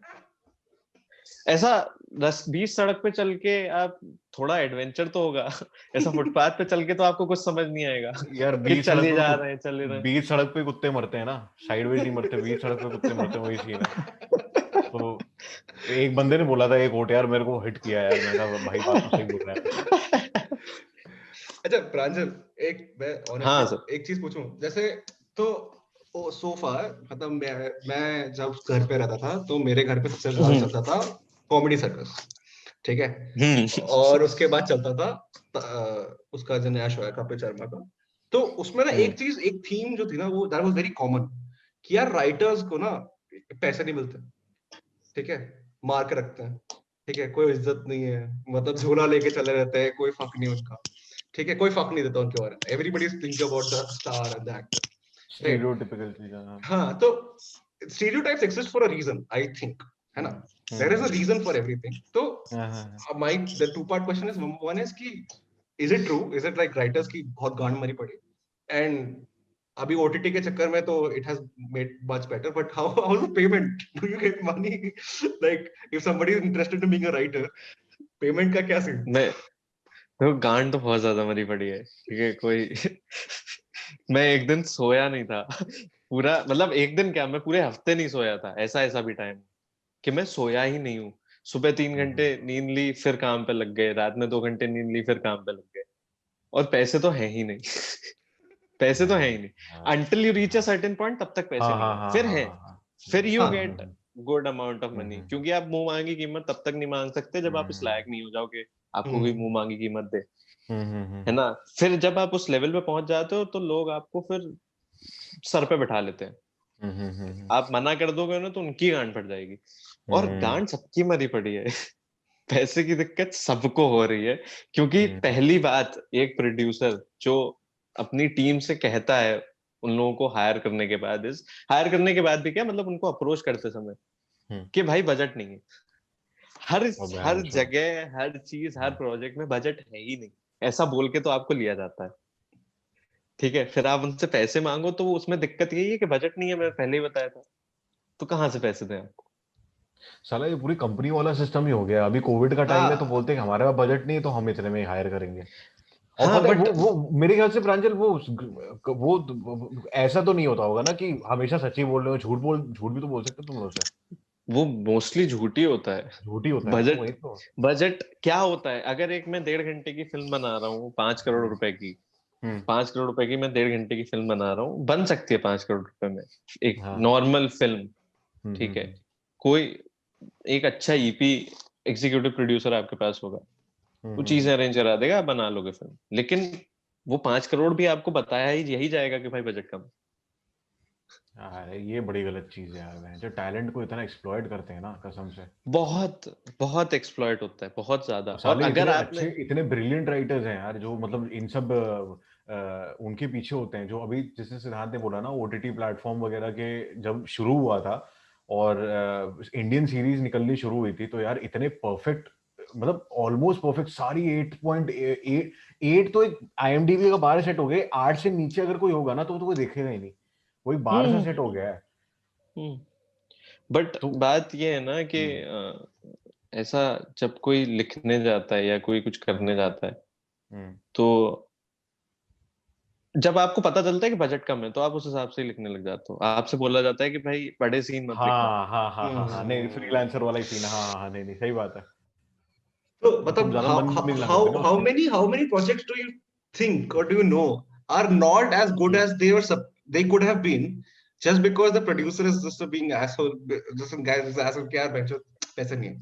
ऐसा बीच सड़क पे चल के आप थोड़ा एडवेंचर तो होगा। ऐसा फुटपाथ पे चल के तो आपको कुछ समझ नहीं आएगा यार कि चले जा रहे हैं चले रहे हैं। बीच सड़क पे कुत्ते मरते हैं ना, साइडवेज नहीं मरते, बीच सड़क पे कुत्ते मरते हैं, वही सीन है। तो एक बंदे ने बोला था एक कोट यार, मेरे को हिट किया यार, मैंने कहा भाई बात तो सही बोल रहा है। अच्छा प्रांजल, मैं हाँ honestly एक चीज पूछूं, जैसे तो सो फार मतलब मैं जब घर पे रहता था तो मेरे घर पे सबसे ज्यादा चलता था कॉमेडी सर्कस, ठीक है, और उसके बाद चलता था उसका जो नया शो है कपिल शर्मा का। तो उसमें ना एक चीज, एक थीम जो थी ना, वो दैट वाज वेरी कॉमन, कि यार राइटर्स को ना पैसे नहीं मिलते, ठीक है, मार के रखते हैं, ठीक है, कोई इज्जत नहीं है, मतलब झोला लेके चले रहते हैं, कोई फक नहीं उनका, ठीक है, कोई फक नहीं देता उनके बारे में, everybody is thinking about the star and the actor, stereotypical चीज़। हाँ, तो stereotypes exist for a reason, I think, है ना, there is a reason for everything. तो the two-part question is, one is कि is it true, is it like writers की बहुत गांड मरी पड़ी, and अभी OTT के चक्कर में तो it has made much better, but how's the payment? Do you get money? Like if somebody is interested in being a writer, payment का क्या सीन? तो गांड तो बहुत ज्यादा मरी पड़ी है, ठीक है, कोई मैं एक दिन सोया नहीं था पूरा, मतलब एक दिन क्या, मैं पूरे हफ्ते नहीं सोया था, ऐसा भी टाइम कि मैं सोया ही नहीं हूँ। सुबह 3 घंटे नींद ली, फिर काम पे लग गए, रात में 2 घंटे नींद ली, फिर काम पे लग गए, और पैसे तो है ही नहीं पैसे तो है ही नहीं, until you reach a certain point, तब तक पैसे नहीं है, फिर है, फिर you get good amount of money, क्योंकि आप मुंह मांगी कीमत तब तक नहीं मांग सकते जब आप इस लायक नहीं हो जाओगे आपको कोई मुंह मांगी कीमत दे, है ना। फिर जब आप उस लेवल पे पहुंच जाते हो तो लोग आपको फिर सर पे बैठा लेते हैं, आप मना कर दोगे ना तो उनकी गांड फट जाएगी, और गांड सबकी मरी पड़ी है पैसे की दिक्कत सबको हो रही है, क्योंकि पहली बात, एक प्रोड्यूसर जो अपनी टीम से कहता है उन लोगों को हायर करने के बाद, हायर करने के बाद भी क्या, मतलब उनको अप्रोच करते समय कि भाई बजट नहीं है, हर जगह हर चीज हर प्रोजेक्ट में बजट है ही नहीं, ऐसा बोल के तो आपको लिया जाता है, ठीक है, फिर आप उनसे पैसे मांगो तो उसमें दिक्कत यही है कि बजट नहीं है, मैंने पहले ही बताया था, तो कहाँ से पैसे दें आपको। साला ये पूरी कंपनी वाला सिस्टम ही हो गया। अभी कोविड का टाइम है तो बोलते हैं कि हमारे पास बजट नहीं है तो हम इतने में हायर करेंगे। और हाँ, पता है वो मेरे ख्याल से प्रांजल वो ऐसा तो नहीं होता होगा ना कि हमेशा सच ही बोल रहे हो, झूठ भी तो बोल सकते तुम लोग से। वो मोस्टली झूठ ही होता है, झूठ ही होता है बजट वही तो। बजट क्या होता है, अगर एक मैं 1.5 घंटे की फिल्म बना रहा हूँ 5 करोड़ रुपए की, 5 करोड़ रुपए की मैं 1.5 घंटे की फिल्म बना रहा हूँ, बन सकती है 5 करोड़ रुपए में एक नॉर्मल फिल्म, ठीक है, कोई एक अच्छा ईपी एग्जीक्यूटिव प्रोड्यूसर आपके पास होगा, वो चीजें अरेंज करा देगा, आप बना लोगे फिल्म, लेकिन वो 5 करोड़ भी आपको बताया ही यही जाएगा कि भाई बजट कम। अरे ये बड़ी गलत चीज है यार, जो टैलेंट को इतना एक्सप्लॉइट करते हैं ना, कसम से बहुत बहुत एक्सप्लॉइट होता है, बहुत ज्यादा। और साले अगर इतने आपने अच्छे इतने ब्रिलियंट राइटर्स हैं यार, जो मतलब इन सब उनके पीछे होते हैं, जो अभी जैसे सिद्धांत ने बोला ना, ओटीटी प्लेटफॉर्म वगैरह के जब शुरू हुआ था और इंडियन सीरीज निकलनी शुरू हुई थी, तो यार इतने परफेक्ट, मतलब ऑलमोस्ट परफेक्ट सारी 8.8 तो एक IMDb का बार सेट हो गए, 8 से नीचे अगर कोई होगा ना तो कोई देखेगा ही नहीं, वही बार से सेट हो गया है। बट बात ये है ना कि ऐसा जब कोई लिखने जाता है या कोई कुछ करने जाता है, तो जब आपको पता चलता है कि बजट कम है तो आप उस हिसाब से ही लिखने लग जाते हो, आपसे बोला जाता है कि भाई बड़े सीन मत लिखना। हाँ नहीं, फ्रीलांसर वाला ही सीन। हाँ नहीं सही बात है। तो तुम मतलब ज्यादा मन नहीं लगाओगे ना how उसमें। many projects do you think or do you know are not as good as they could have been, just because the producer is just being asshole, just some guy is asshole कि यार बेंचो पैसे नहीं है।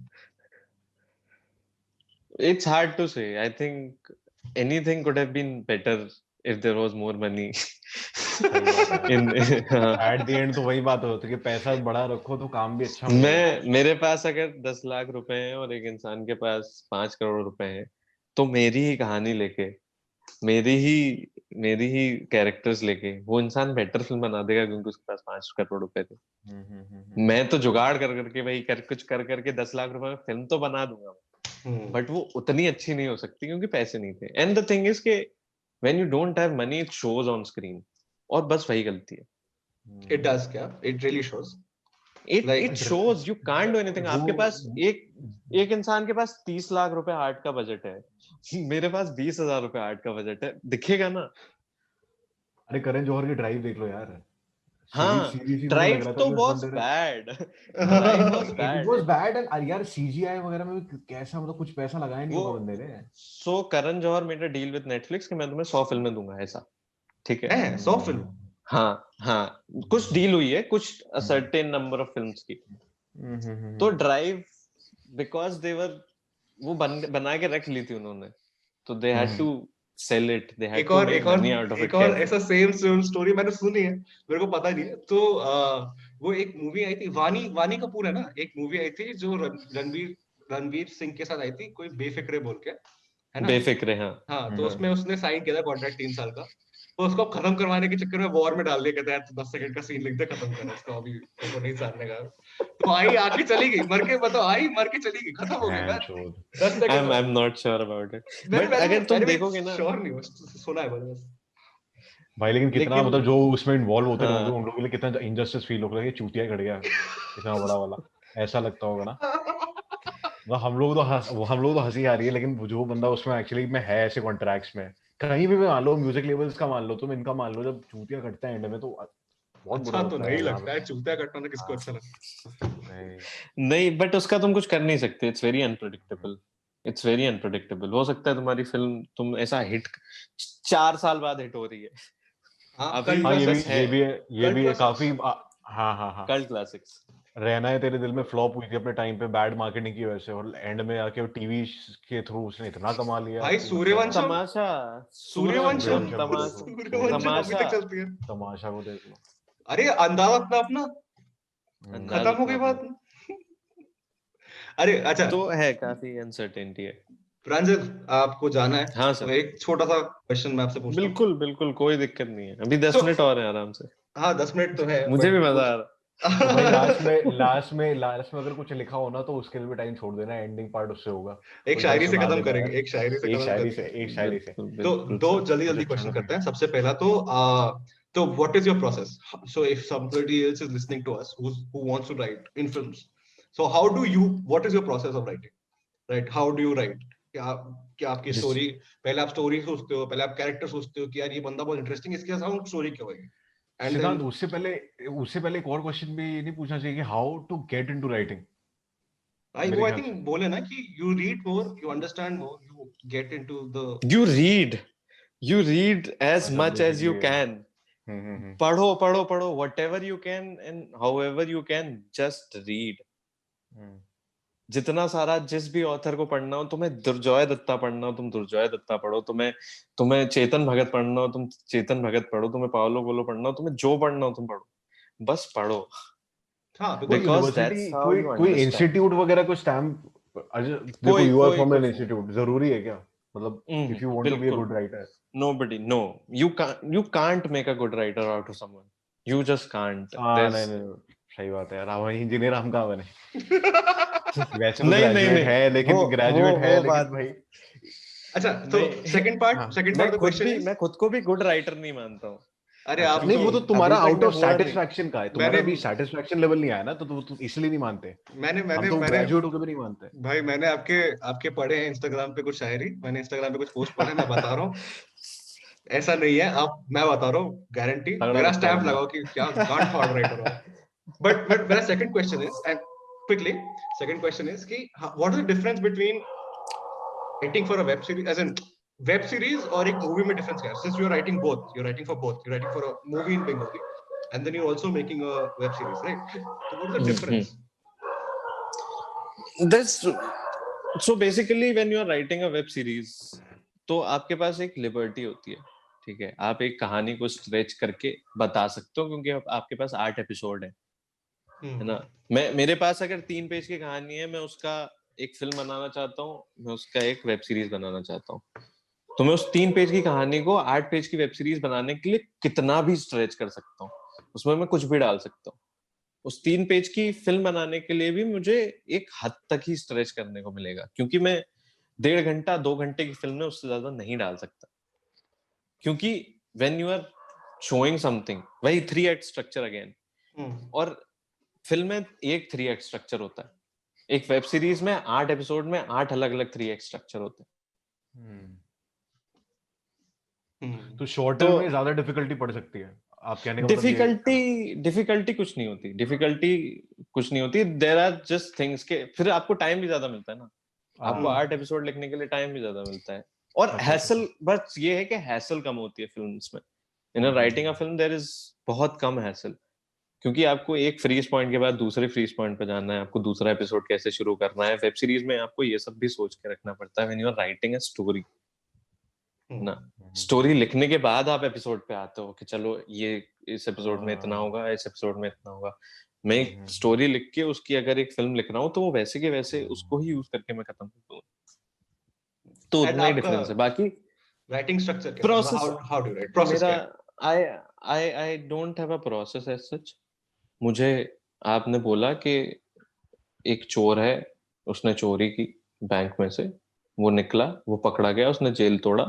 It's hard to say. I think anything could have been better if there was more money. Eight the and तो वही बात होती है कि पैसा बड़ा रखो तो काम भी अच्छा मिलेगा। मेरे पास अगर 10 लाख रुपए हैं और एक इंसान के पास 5 करोड़ रुपए हैं, तो मेरी ही कहानी लेके, मेरी ही कैरेक्टर्स लेके वो इंसान बेटर फिल्म बना देगा, क्योंकि उसके पास 5 करोड़ रुपए थे। मैं तो जुगाड़ कर करके भाई कुछ कर करके 10 लाख रुपए में फिल्म तो बना दूंगा, बट वो उतनी अच्छी नहीं हो सकती क्योंकि पैसे नहीं थे। एंड द थिंग इज के when you don't have money it shows on screen, और बस वही गलती है। It does क्या? It really shows. it shows you can't do anything. आपके पास एक इंसान के पास 30 लाख रुपए आर्ट का बजट है, मेरे पास 20,000 रुपए आर्ट का बजट है, दिखेगा ना? अरे करण जौहर की ड्राइव देख लो यार। हाँ, ड्राइव तो was bad, drive was bad, it was bad. And यार सीजीआई वगैरह में भी कैसा, मतलब कुछ पैसा लगाया नहीं होगा बंदे ने। So Karan Johar made a deal with Netflix कि मैं तुम्हें 100 फिल्में दूंगा, ऐसा, ठीक है? 100 फिल्म? हाँ, कुछ डील हुई है, कुछ सर्टेन नंबर ऑफ फिल्म्स की। तो ड्राइव बिकॉज दे वर, वो बना के रख ली थी उन्होंने, तो they had to sell it, they had to make money out of it. एक और ऐसा सेम स्टोरी मैंने सुनी है, मेरे को पता नहीं है। तो वो एक मूवी आई थी, वानी कपूर है ना, एक मूवी आई थी जो रणवीर सिंह के साथ आई थी, कोई बेफिक्रे बोल के, है ना? बेफिक्रे, हाँ, तो उसमें उसने साइन किया था कॉन्ट्रैक्ट 3 साल का, तो उसको खत्म करवाने के चक्कर में वॉर में डाल दिया, कहता है 10 सेकंड का सीन लिख दे, खत्म कर इसको, अभी तो नहीं सारने का। तो आई आके चली गई, मर के बताओ, आई मर के चली गई, खत्म हो गया। 10 second. I am not sure about it, but अगर तुम देखोगे ना, श्योर नहीं हो, सुना है बस भाई। लेकिन कितना मतलब जो उसमें इन्वॉल्व होते होंगे उन लोगों के लिए कितना इनजस्टिस फील होगा, ये चूतिया खड़ गया इतना बड़ा वाला, ऐसा लगता होगा ना। हम लोग तो हंसी आ रही है, लेकिन जो बंदा उसमें एक्चुअली में है ऐसे कॉन्ट्रैक्ट्स में, कहीं भी मान लो, म्यूजिक लेबल्स का मान लो, तुम इनका मान लो, जब चूतिया कटता है एंड में तो बहुत अच्छा तो नहीं लगता है चूतिया कटना, किसको अच्छा लगता है? नहीं, बट उसका तुम कुछ कर नहीं सकते, it's very unpredictable, it's very unpredictable. हो सकता है तुम्हारी फिल्म तुम ऐसा हिट 4 साल बाद हिट हो रही है। ये भी काफी हाँ कल्ट क्लासिक्स। रहना है तेरे दिल में फ्लॉप हुई थी अपने टाइम पे बैड मार्केटिंग की वजह से, और एंड में आके टीवी के थ्रू उसने इतना कमा लिया भाई। सूर्यवंशम चलती है, तमाशा को देख लो। अरे अंदाज अपना खत्म हो गई बात। अरे अच्छा, तो है काफी अनसर्टेनिटी है। प्रांजल, आपको जाना है? हाँ सर। तो एक छोटा सा क्वेश्चन मैं आपसे पूछता हूँ। बिल्कुल कोई दिक्कत नहीं है, अभी 10 मिनट और है आराम से। हाँ 10 मिनट तो है, मुझे भी मजा आ रहा। तो भाई लास्ट में अगर कुछ लिखा हो ना तो उसके लिए भी टाइम छोड़ देना, एंडिंग पार्ट उससे होगा। एक शायरी से खत्म करेंगे, एक शायरी से। तो 2 जल्दी क्वेश्चन करते हैं। सबसे पहला तो what is your process? So if somebody else is listening to us who wants to write in films, so what is your process of writing, right? How do you write? क्या आपकी story, पहले आप story सोचते हो, पहले आप character सोचते हो कि यार ये बंदा बहुत इंटरेस्टिंग, इसके साथ स्टोरी क्या होगी? सिद्धांत, उससे पहले एक और क्वेश्चन भी नहीं पूछना चाहिए कि how to get into writing? I think बोले ना कि you read more, you understand more, you get into the you read as much as you can. पढ़ो whatever you can and however you can, just read. जितना सारा जिस भी author को पढ़ना हो, तुम्हें दुर्जोय दत्ता पढ़ना हो तुम दुर्जोय दत्ता पढ़ो, तुम्हें चेतन भगत पढ़ना हो तुम चेतन भगत पढ़ो, तुम्हें पाओलो कोएल्हो पढ़ना हो, तुम्हें जो पढ़ना हो तुम पढ़ो, बस पढ़ो। हाँ, because that's how you कोई इंस्टीट्यूट वगैरह कोई स्टैम्प, देखो you are from an institute, जरूरी है क्या? मतलब if you want to be a good writer, no, you can't make a good writer out of someone, you just can't. नहीं सही बात है यार, हम इंजीनियर हम कहाँ बने? वैसे तो ग्रेजुएट है, लेकिन ग्रेजुएट है लेकिन भाई। अच्छा, तो सेकंड पार्ट क्वेश्चन है, मैं खुद को भी गुड राइटर नहीं मानता हूँ। अरे आप नहीं, वो तो तुम्हारा आउट ऑफ सैटिस्फैक्शन का है, तुम्हारा भी सैटिस्फैक्शन लेवल नहीं आया ना, तो तुम इसलिए नहीं मानते। मैंने ग्रेजुएट होकर भी नहीं मानते भाई। मैंने आपके पढ़े हैं इंस्टाग्राम पे कुछ शायरी, मैंने इंस्टाग्राम पे कुछ पोस्ट पढ़े, मैं बता रहा हूँ ऐसा नहीं है। मैं बता रहा हूँ, गारंटी, मेरा स्टैम्प लगाओ कि क्या गॉड फॉर राइटर हो। बट मेरा second question is, and quickly second question is कि what is the difference between writing for a web series, as in web series और एक मूवी में डिफरेंस क्या है? Since you are writing both, you're writing for both, you're writing for a movie in Bengali and then you're also making a web series, right? So what is the difference? So basically when you are writing a web series, तो आपके पास एक liberty होती है, ठीक है? आप एक कहानी को स्ट्रेच करके बता सकते हो, क्योंकि आपके पास 8 एपिसोड है ना? मेरे पास अगर 3 पेज की कहानी है, मैं उसका एक फिल्म बनाना चाहता हूँ, मैं उसका एक वेब सीरीज बनाना चाहता हूँ, तो मैं उस 3 पेज की कहानी को 8 पेज की वेब सीरीज बनाने के लिए कितना भी स्ट्रेच कर सकता हूँ, उसमें मैं कुछ भी डाल सकता हूँ। उस 3 पेज की फिल्म बनाने के लिए भी मुझे एक हद तक ही स्ट्रेच करने को मिलेगा, क्योंकि मैं 1.5 घंटा 2 घंटे की फिल्म में उससे ज्यादा नहीं डाल सकता, क्योंकि when you are showing something, वही 3 act स्ट्रक्चर अगेन, और फिल्म में एक 3x स्ट्रक्चर होता है, एक वेब सीरीज में 8 एपिसोड में 8 अलग-अलग 3x स्ट्रक्चर होते हैं। तो शॉर्टर तो में ज्यादा डिफिकल्टी पड़ सकती है, आप कहने का मतलब ये डिफिकल्टी कुछ नहीं होती, देयर आर जस्ट थिंग्स के फिर आपको टाइम भी ज्यादा मिलता है ना, आपको 8 एपिसोड लिखने के लिए टाइम भी ज्यादा मिलता है, और हैसल बस ये है कि हैसल कम होती है फिल्म्स में। In writing a film there is बहुत कम हैसल, क्योंकि आपको एक फ्रीज पॉइंट के बाद दूसरे फ्रीज पॉइंट पे जाना है, आपको दूसरा एपिसोड कैसे शुरू करना है। वेब सीरीज में आपको ये सब भी सोच के रखना पड़ता है when you are writing a story ना। स्टोरी लिखने के बाद आप एपिसोड पे आते हो कि चलो ये इस एपिसोड में इतना होगा, इस एपिसोड में इतना होगा। मैं एक स्टोरी लिख के उसकी अगर एक फिल्म लिख रहा हूँ तो वो वैसे के वैसे उसको ही यूज करके मैं खत्म कर दूंगा, तो उतना ही डिफरेंस है। बाकी writing structure process, how do you write process मेरा I don't have a process as such. मुझे आपने बोला कि एक चोर है, उसने चोरी की बैंक में से, वो निकला, वो पकड़ा गया, उसने जेल तोड़ा,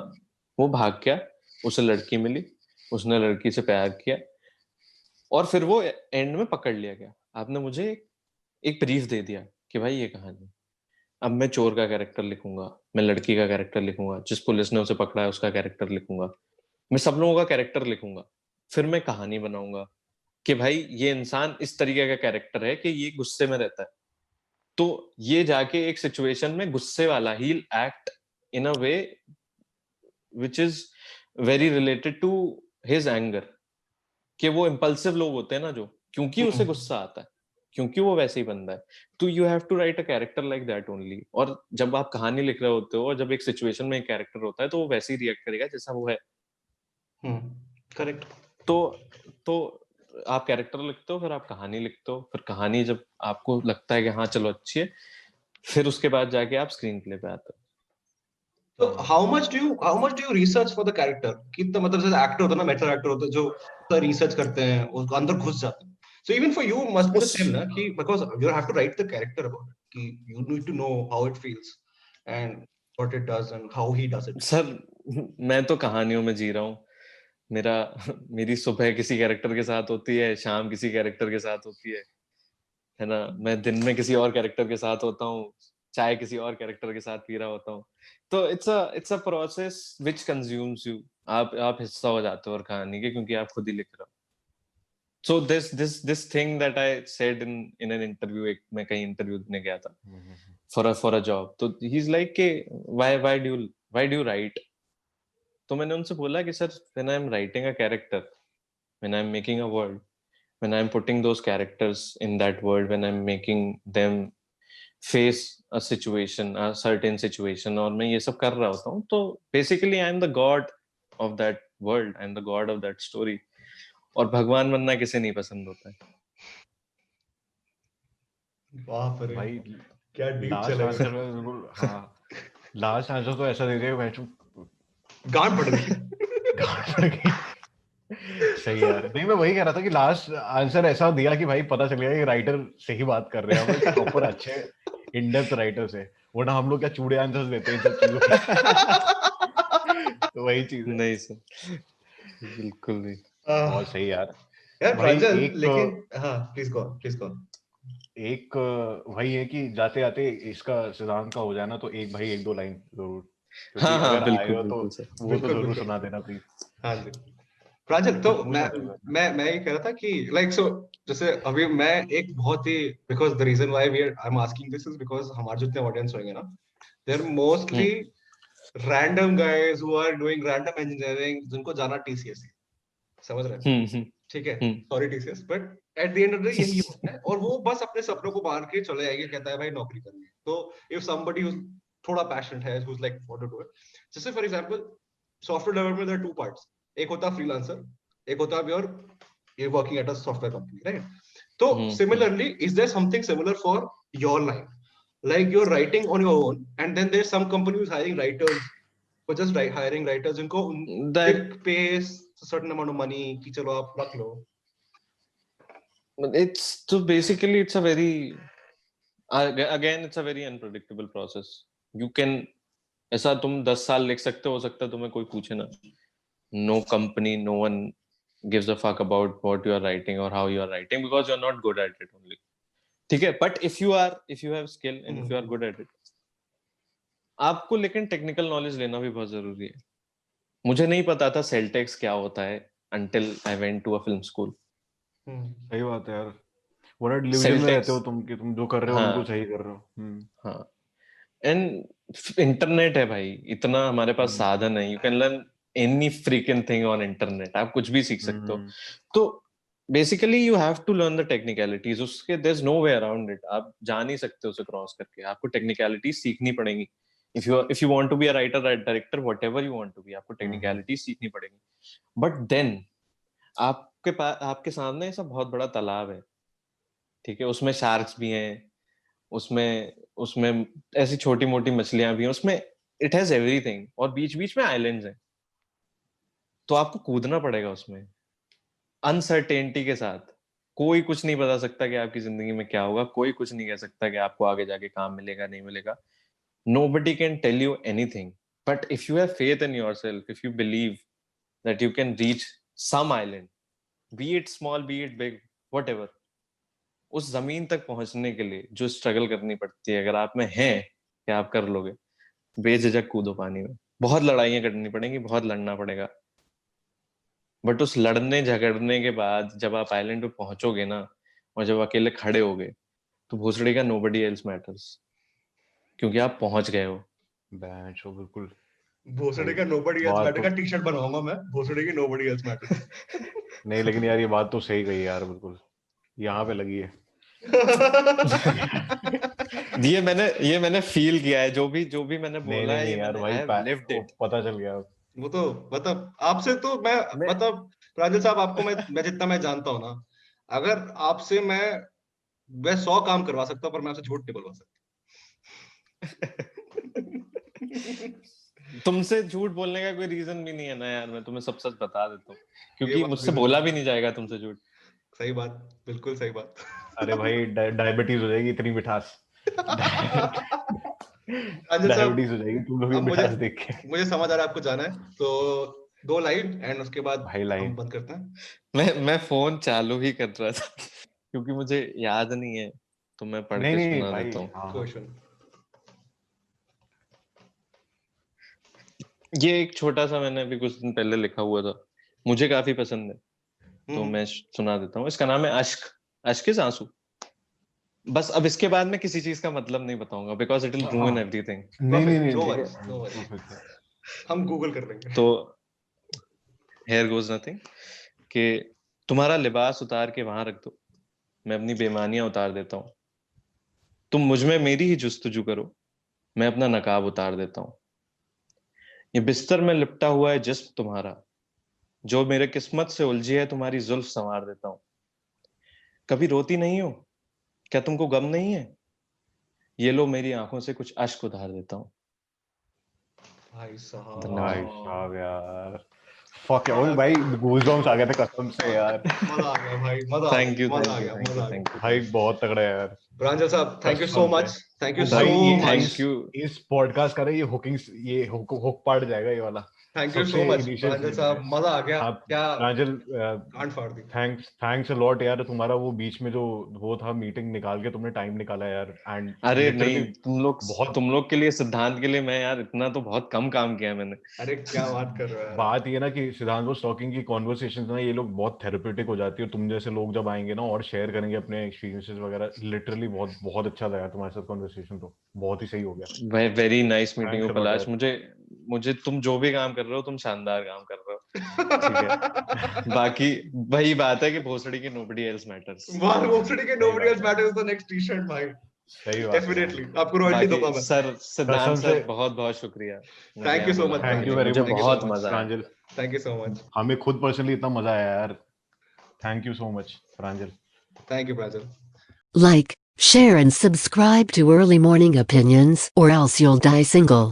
वो भाग गया, उसे लड़की मिली, उसने लड़की से प्यार किया, और फिर वो एंड में पकड़ लिया गया। आपने मुझे एक ब्रीफ दे दिया कि भाई ये कहानी, अब मैं चोर का कैरेक्टर लिखूंगा, मैं लड़की का कैरेक्टर लिखूंगा, जिस पुलिस ने उसे पकड़ा है उसका कैरेक्टर लिखूंगा, मैं सब लोगों का कैरेक्टर लिखूंगा, फिर मैं कहानी बनाऊंगा कि भाई ये इंसान इस तरीके का कैरेक्टर है कि ये गुस्से में रहता है, तो ये जाके एक सिचुएशन में गुस्से वाला ही act in a way which is very related to his anger, कि वो इम्पल्सिव लोग होते हैं ना जो, क्योंकि उसे गुस्सा आता है, क्योंकि वो वैसे ही बंदा है, तो you have to write a character like that only. और जब आप कहानी लिख रहे होते हो और जब एक सिचुएशन में एक कैरेक्टर होता है तो वो वैसे ही रिएक्ट करेगा जैसा वो है। करेक्ट। तो आप कैरेक्टर लिखते हो, फिर आप कहानी लिखते हो, फिर कहानी जब आपको लगता है कि हाँ चलो अच्छी है, फिर उसके बाद जाके आप स्क्रीन प्ले पे आते हो। तो how much do you research for the character? कितना मतलब जैसे एक्टर होता है ना, मेथड एक्टर होता है जो रिसर्च करते हैं, उसको अंदर घुस जाते हैं। So even for you must be the same ना, कि because you have to write the character about it, कि you need to know how it feels and what it does and how he does it. Sir मैं तो कहानियों में जी रहा हूँ, मेरी सुबह किसी कैरेक्टर के साथ होती है, शाम किसी कैरेक्टर के साथ होती है ना, मैं दिन में किसी और कैरेक्टर के साथ होता हूँ, चाय किसी और कैरेक्टर के साथ पी रहा होता हूँ। तो it's a process which consumes you, आप हिस्सा हो जाते हो और कहानी के, क्योंकि आप खुद ही लिख रहे हो। So this thing that I said in an interview, एक मैं कहीं इंटरव्यू देने गया था for a job, तो he's like कि why do you write? तो मैंने उनसे बोला कि sir when I'm writing a character, when I'm making a world, when I'm putting those characters in that world, when I'm making them face a situation, a certain situation, और मैं ये सब कर रहा होता हूँ, तो basically I'm the god of that world, I'm the god of that story, और भगवान बनना किसे नहीं पसंद होता है। बाप रे भाई क्या डीप लास्ट चला आंसर में बिल्कुल, हाँ लास्ट आंसर तो ऐसा दे दिया मैं गांड पड़ गई। गांड पड़ गई। सही यार, नहीं मैं वही कह रहा था कि लास्ट आंसर ऐसा दिया कि भाई पता चल गया कि राइटर से ही बात कर रहे हैं हम, प्रॉपर अच्छे इन डेप्थ राइटर से, वरना हम लोग क्या चूड़े आंसर्स देते हैं इन सब चीजों के। तो वही चीज है। नहीं सर, बिल्कुल नहीं। बहुत सही यार। यार भाई प्रांजल, एक लेकिन हाँ प्लीज गो। एक वही है कि जाते जाते इसका सिद्धांत का हो जाए ना, तो एक भाई एक दो लाइन जरूर, क्योंकि हाँ हाँ अगर आए बिल्कुल हो तो बिल्कुल सर, वो तो जरूर बिल्कुल। सुना देना प्लीज। हाँ जी प्रांजल, तो कुछ पूछ रहा था। मैं ये कह रहा था कि लाइक सो जैसे अभी मैं एक बहुत ही, because the reason why I am asking this is because हमारे जितने ऑडियंस होंगे ना, they are mostly random guys who are doing random engineering, जिनको जाना टीसीएस, समझ रहे हैं? ठीक है, sorry TCS, but at the end of the day यही होता है, और वो बस अपने सपनों को मार के चले जाएंगे, कहता है भाई नौकरी करनी है। तो इफ समबडी हु थोड़ा पैशनेट है, who's like want to do it, जैसे for example software development there are two parts, एक होता है फ्रीलांसर, एक होता है you're working at a software company, right? So similarly, is there something similar for your line, like you're writing on your own and then there's some company who's hiring writers, or just hiring writers जिनको that pays a certain amount of money कि चलो आप रख लो? it's so basically it's a very again it's a very unpredictable process. You can, ऐसा तुम 10 साल लिख सकते हो सकता है तुम्हें कोई पूछे ना, no company, no one gives a fuck about what you are writing or how you are writing because you're not good at it only. ठीक है, but if you have skill and if you are good at it, आपको लेकिन technical knowledge लेना भी बहुत जरूरी है। मुझे नहीं पता था सेल्टेक्स क्या होता है until I went to a film school. सही बात है यार, बड़ा डिल्यूजन में रहते हो तुम कि तुम जो कर रहे हो बिल्कुल सही कर रहे हो। हाँ, एंड इंटरनेट है भाई, इतना हमारे पास साधन है, you can learn any freaking thing on internet, आप कुछ भी सीख सकते हो। तो basically you have to learn the technicalities, उसके there is no way around it, आप जा नहीं सकते उसे क्रॉस करके, आपको टेक्निकलिटीज सीखनी पड़ेंगी। if you want to be a writer or director, whatever you want to be, आपको टेक्निकलिटीज सीखनी पड़ेगी। बट देन आपके सामने ऐसा बहुत बड़ा तालाब है, ठीक है, उसमें शार्क्स भी हैं, उसमें ऐसी छोटी मोटी मछलियां भी हैं, उसमें इट हैज एवरीथिंग, और बीच बीच में आइलैंड्स हैं। तो आपको कूदना पड़ेगा उसमें अनसर्टेनिटी के साथ। कोई कुछ नहीं बता सकता कि आपकी जिंदगी में क्या होगा, कोई कुछ नहीं कह सकता कि आपको आगे जाके काम मिलेगा नहीं मिलेगा। Nobody can tell you anything, but if you have faith in yourself, if you believe that you can reach some island, be it small, be it big, whatever, उस जमीन तक पहुंचने के लिए जो स्ट्रगल करनी पड़ती है, अगर आप में है कि आप कर लोगे, बेझिझक कूदो पानी में। बहुत लड़ाइयां करनी पड़ेंगी, बहुत लड़ना पड़ेगा, बट उस लड़ने झगड़ने के बाद जब आप आइलैंड पे पहुंचोगे ना, और जब अकेले खड़े होगे, तो भोसड़ी का nobody else matters, क्योंकि आप पहुंच गए हो। बैंचो बिल्कुल भोसड़ी का nobody else matter का टी-शर्ट बनवाऊंगा मैं, भोसड़ी की nobody else matter। नहीं लेकिन यार ये बात तो सही कही यार, बिल्कुल यहाँ पे लगी है। ये मैंने फील किया है, जो भी मैंने बोला है, ये यार भाई पता चल गया। वो तो मतलब आपसे तो मैं मतलब राजल साहब, आपको मैं जितना मैं जानता हूँ ना, अगर आपसे मैं 100 काम करवा सकता हूँ, पर मैं आपसे झूठ नहीं बोलवा सकता। तुमसे झूठ बोलने का कोई रीजन भी नहीं है ना यार, मैं तुम्हें सब सच बता देता हूँ, क्योंकि मुझसे बोला भी नहीं जाएगा तुमसे झूठ। सही बात, बिल्कुल सही बात। अरे भाई डायबिटीज हो जाएगी इतनी मिठास, डायबिटीज हो जाएगी तुम लोग मिठास देख के। मुझे समझ आ रहा है आपको जाना है, तो 2 लाइन एंड उसके बाद हम बंद करते हैं। मैं फोन चालू ही कर रहा था क्योंकि मुझे याद नहीं है, तो मैं पढ़ के सुना देता हूँ। ये एक छोटा सा मैंने अभी कुछ दिन पहले लिखा हुआ था, मुझे काफी पसंद है, तो मैं सुना देता हूँ। इसका नाम है अश्क इज आंसू। बस अब इसके बाद मैं किसी चीज का मतलब नहीं बताऊंगा, बिकॉज इट विल रूइन एवरीथिंग। नहीं, हम गूगल कर लेंगे। तो हियर गोज नथिंग कि तुम्हारा लिबास उतार के वहां रख दो, मैं अपनी बेईमानियां उतार देता हूँ। तुम मुझ में मेरी ही जुस्तजू करो, मैं अपना नकाब उतार देता हूँ। ये बिस्तर में लिपटा हुआ है जिस्म तुम्हारा, जो मेरे किस्मत से उलझी है तुम्हारी जुल्फ संवार देता हूँ। कभी रोती नहीं हो, क्या तुमको गम नहीं है? ये लो मेरी आंखों से कुछ अश्क उतार देता हूँ। भाई साहब यार, फक यार भाई, गूज़बम्स आ गए थे कसम से यार। मजा आ गया भाई, मजा आ गया भाई, बहुत तगड़ा है यार। प्रांजल साहब, thank you so much, thank you so much. इस पॉडकास्ट का ये हुक पार्ट जाएगा ये वाला। थैंक यू सो मच प्रांजल साहब, मजा आ गया। क्या प्रांजल, कांड फाड़ दी। थैंक्स अ लॉट यार, तुम्हारा वो बीच में जो वो था मीटिंग निकाल के तुमने टाइम निकाला यार। एंड अरे नहीं, तुम लोग के लिए, सिद्धांत के लिए मैं यार इतना तो बहुत कम काम किया मैंने। अरे क्या बात कर रहे हो। बात ये ना कि सिद्धांत वो टॉकिंग की कॉन्वर्सेशंस ना, ये लोग बहुत थेरेप्यूटिक हो जाती है, और तुम जैसे लोग जब आएंगे ना और शेयर करेंगे अपने एक्सपीरियंसेस वगैरह, लिटरली बहुत बहुत अच्छा लगा तुम्हारे साथ कॉन्वर्सेशन, तो बहुत ही सही हो गया। वेरी नाइस मीटिंग यू पलाश। मुझे तुम जो भी काम कर रहे हो, तुम शानदार काम कर रहे हो, ठीक है। बाकी वही बात है कि भोसड़ी के nobody else matters। भोसड़ी के nobody else matters तो नेक्स्ट टी-शर्ट भाई, सही बात है, डेफिनेटली आपको रॉयल्टी दूंगा मैं। सर सिद्धांत सर, बहुत बहुत शुक्रिया, thank you so much, thank you very much, बहुत मजा आया प्रांजल, थैंक यू सो मच। हमें खुद पर्सनली इतना मजा आया यार, thank you so much Pranjal. Thank you Pranjal. Like, share and subscribe to Early Morning Opinions, or else you'll die single.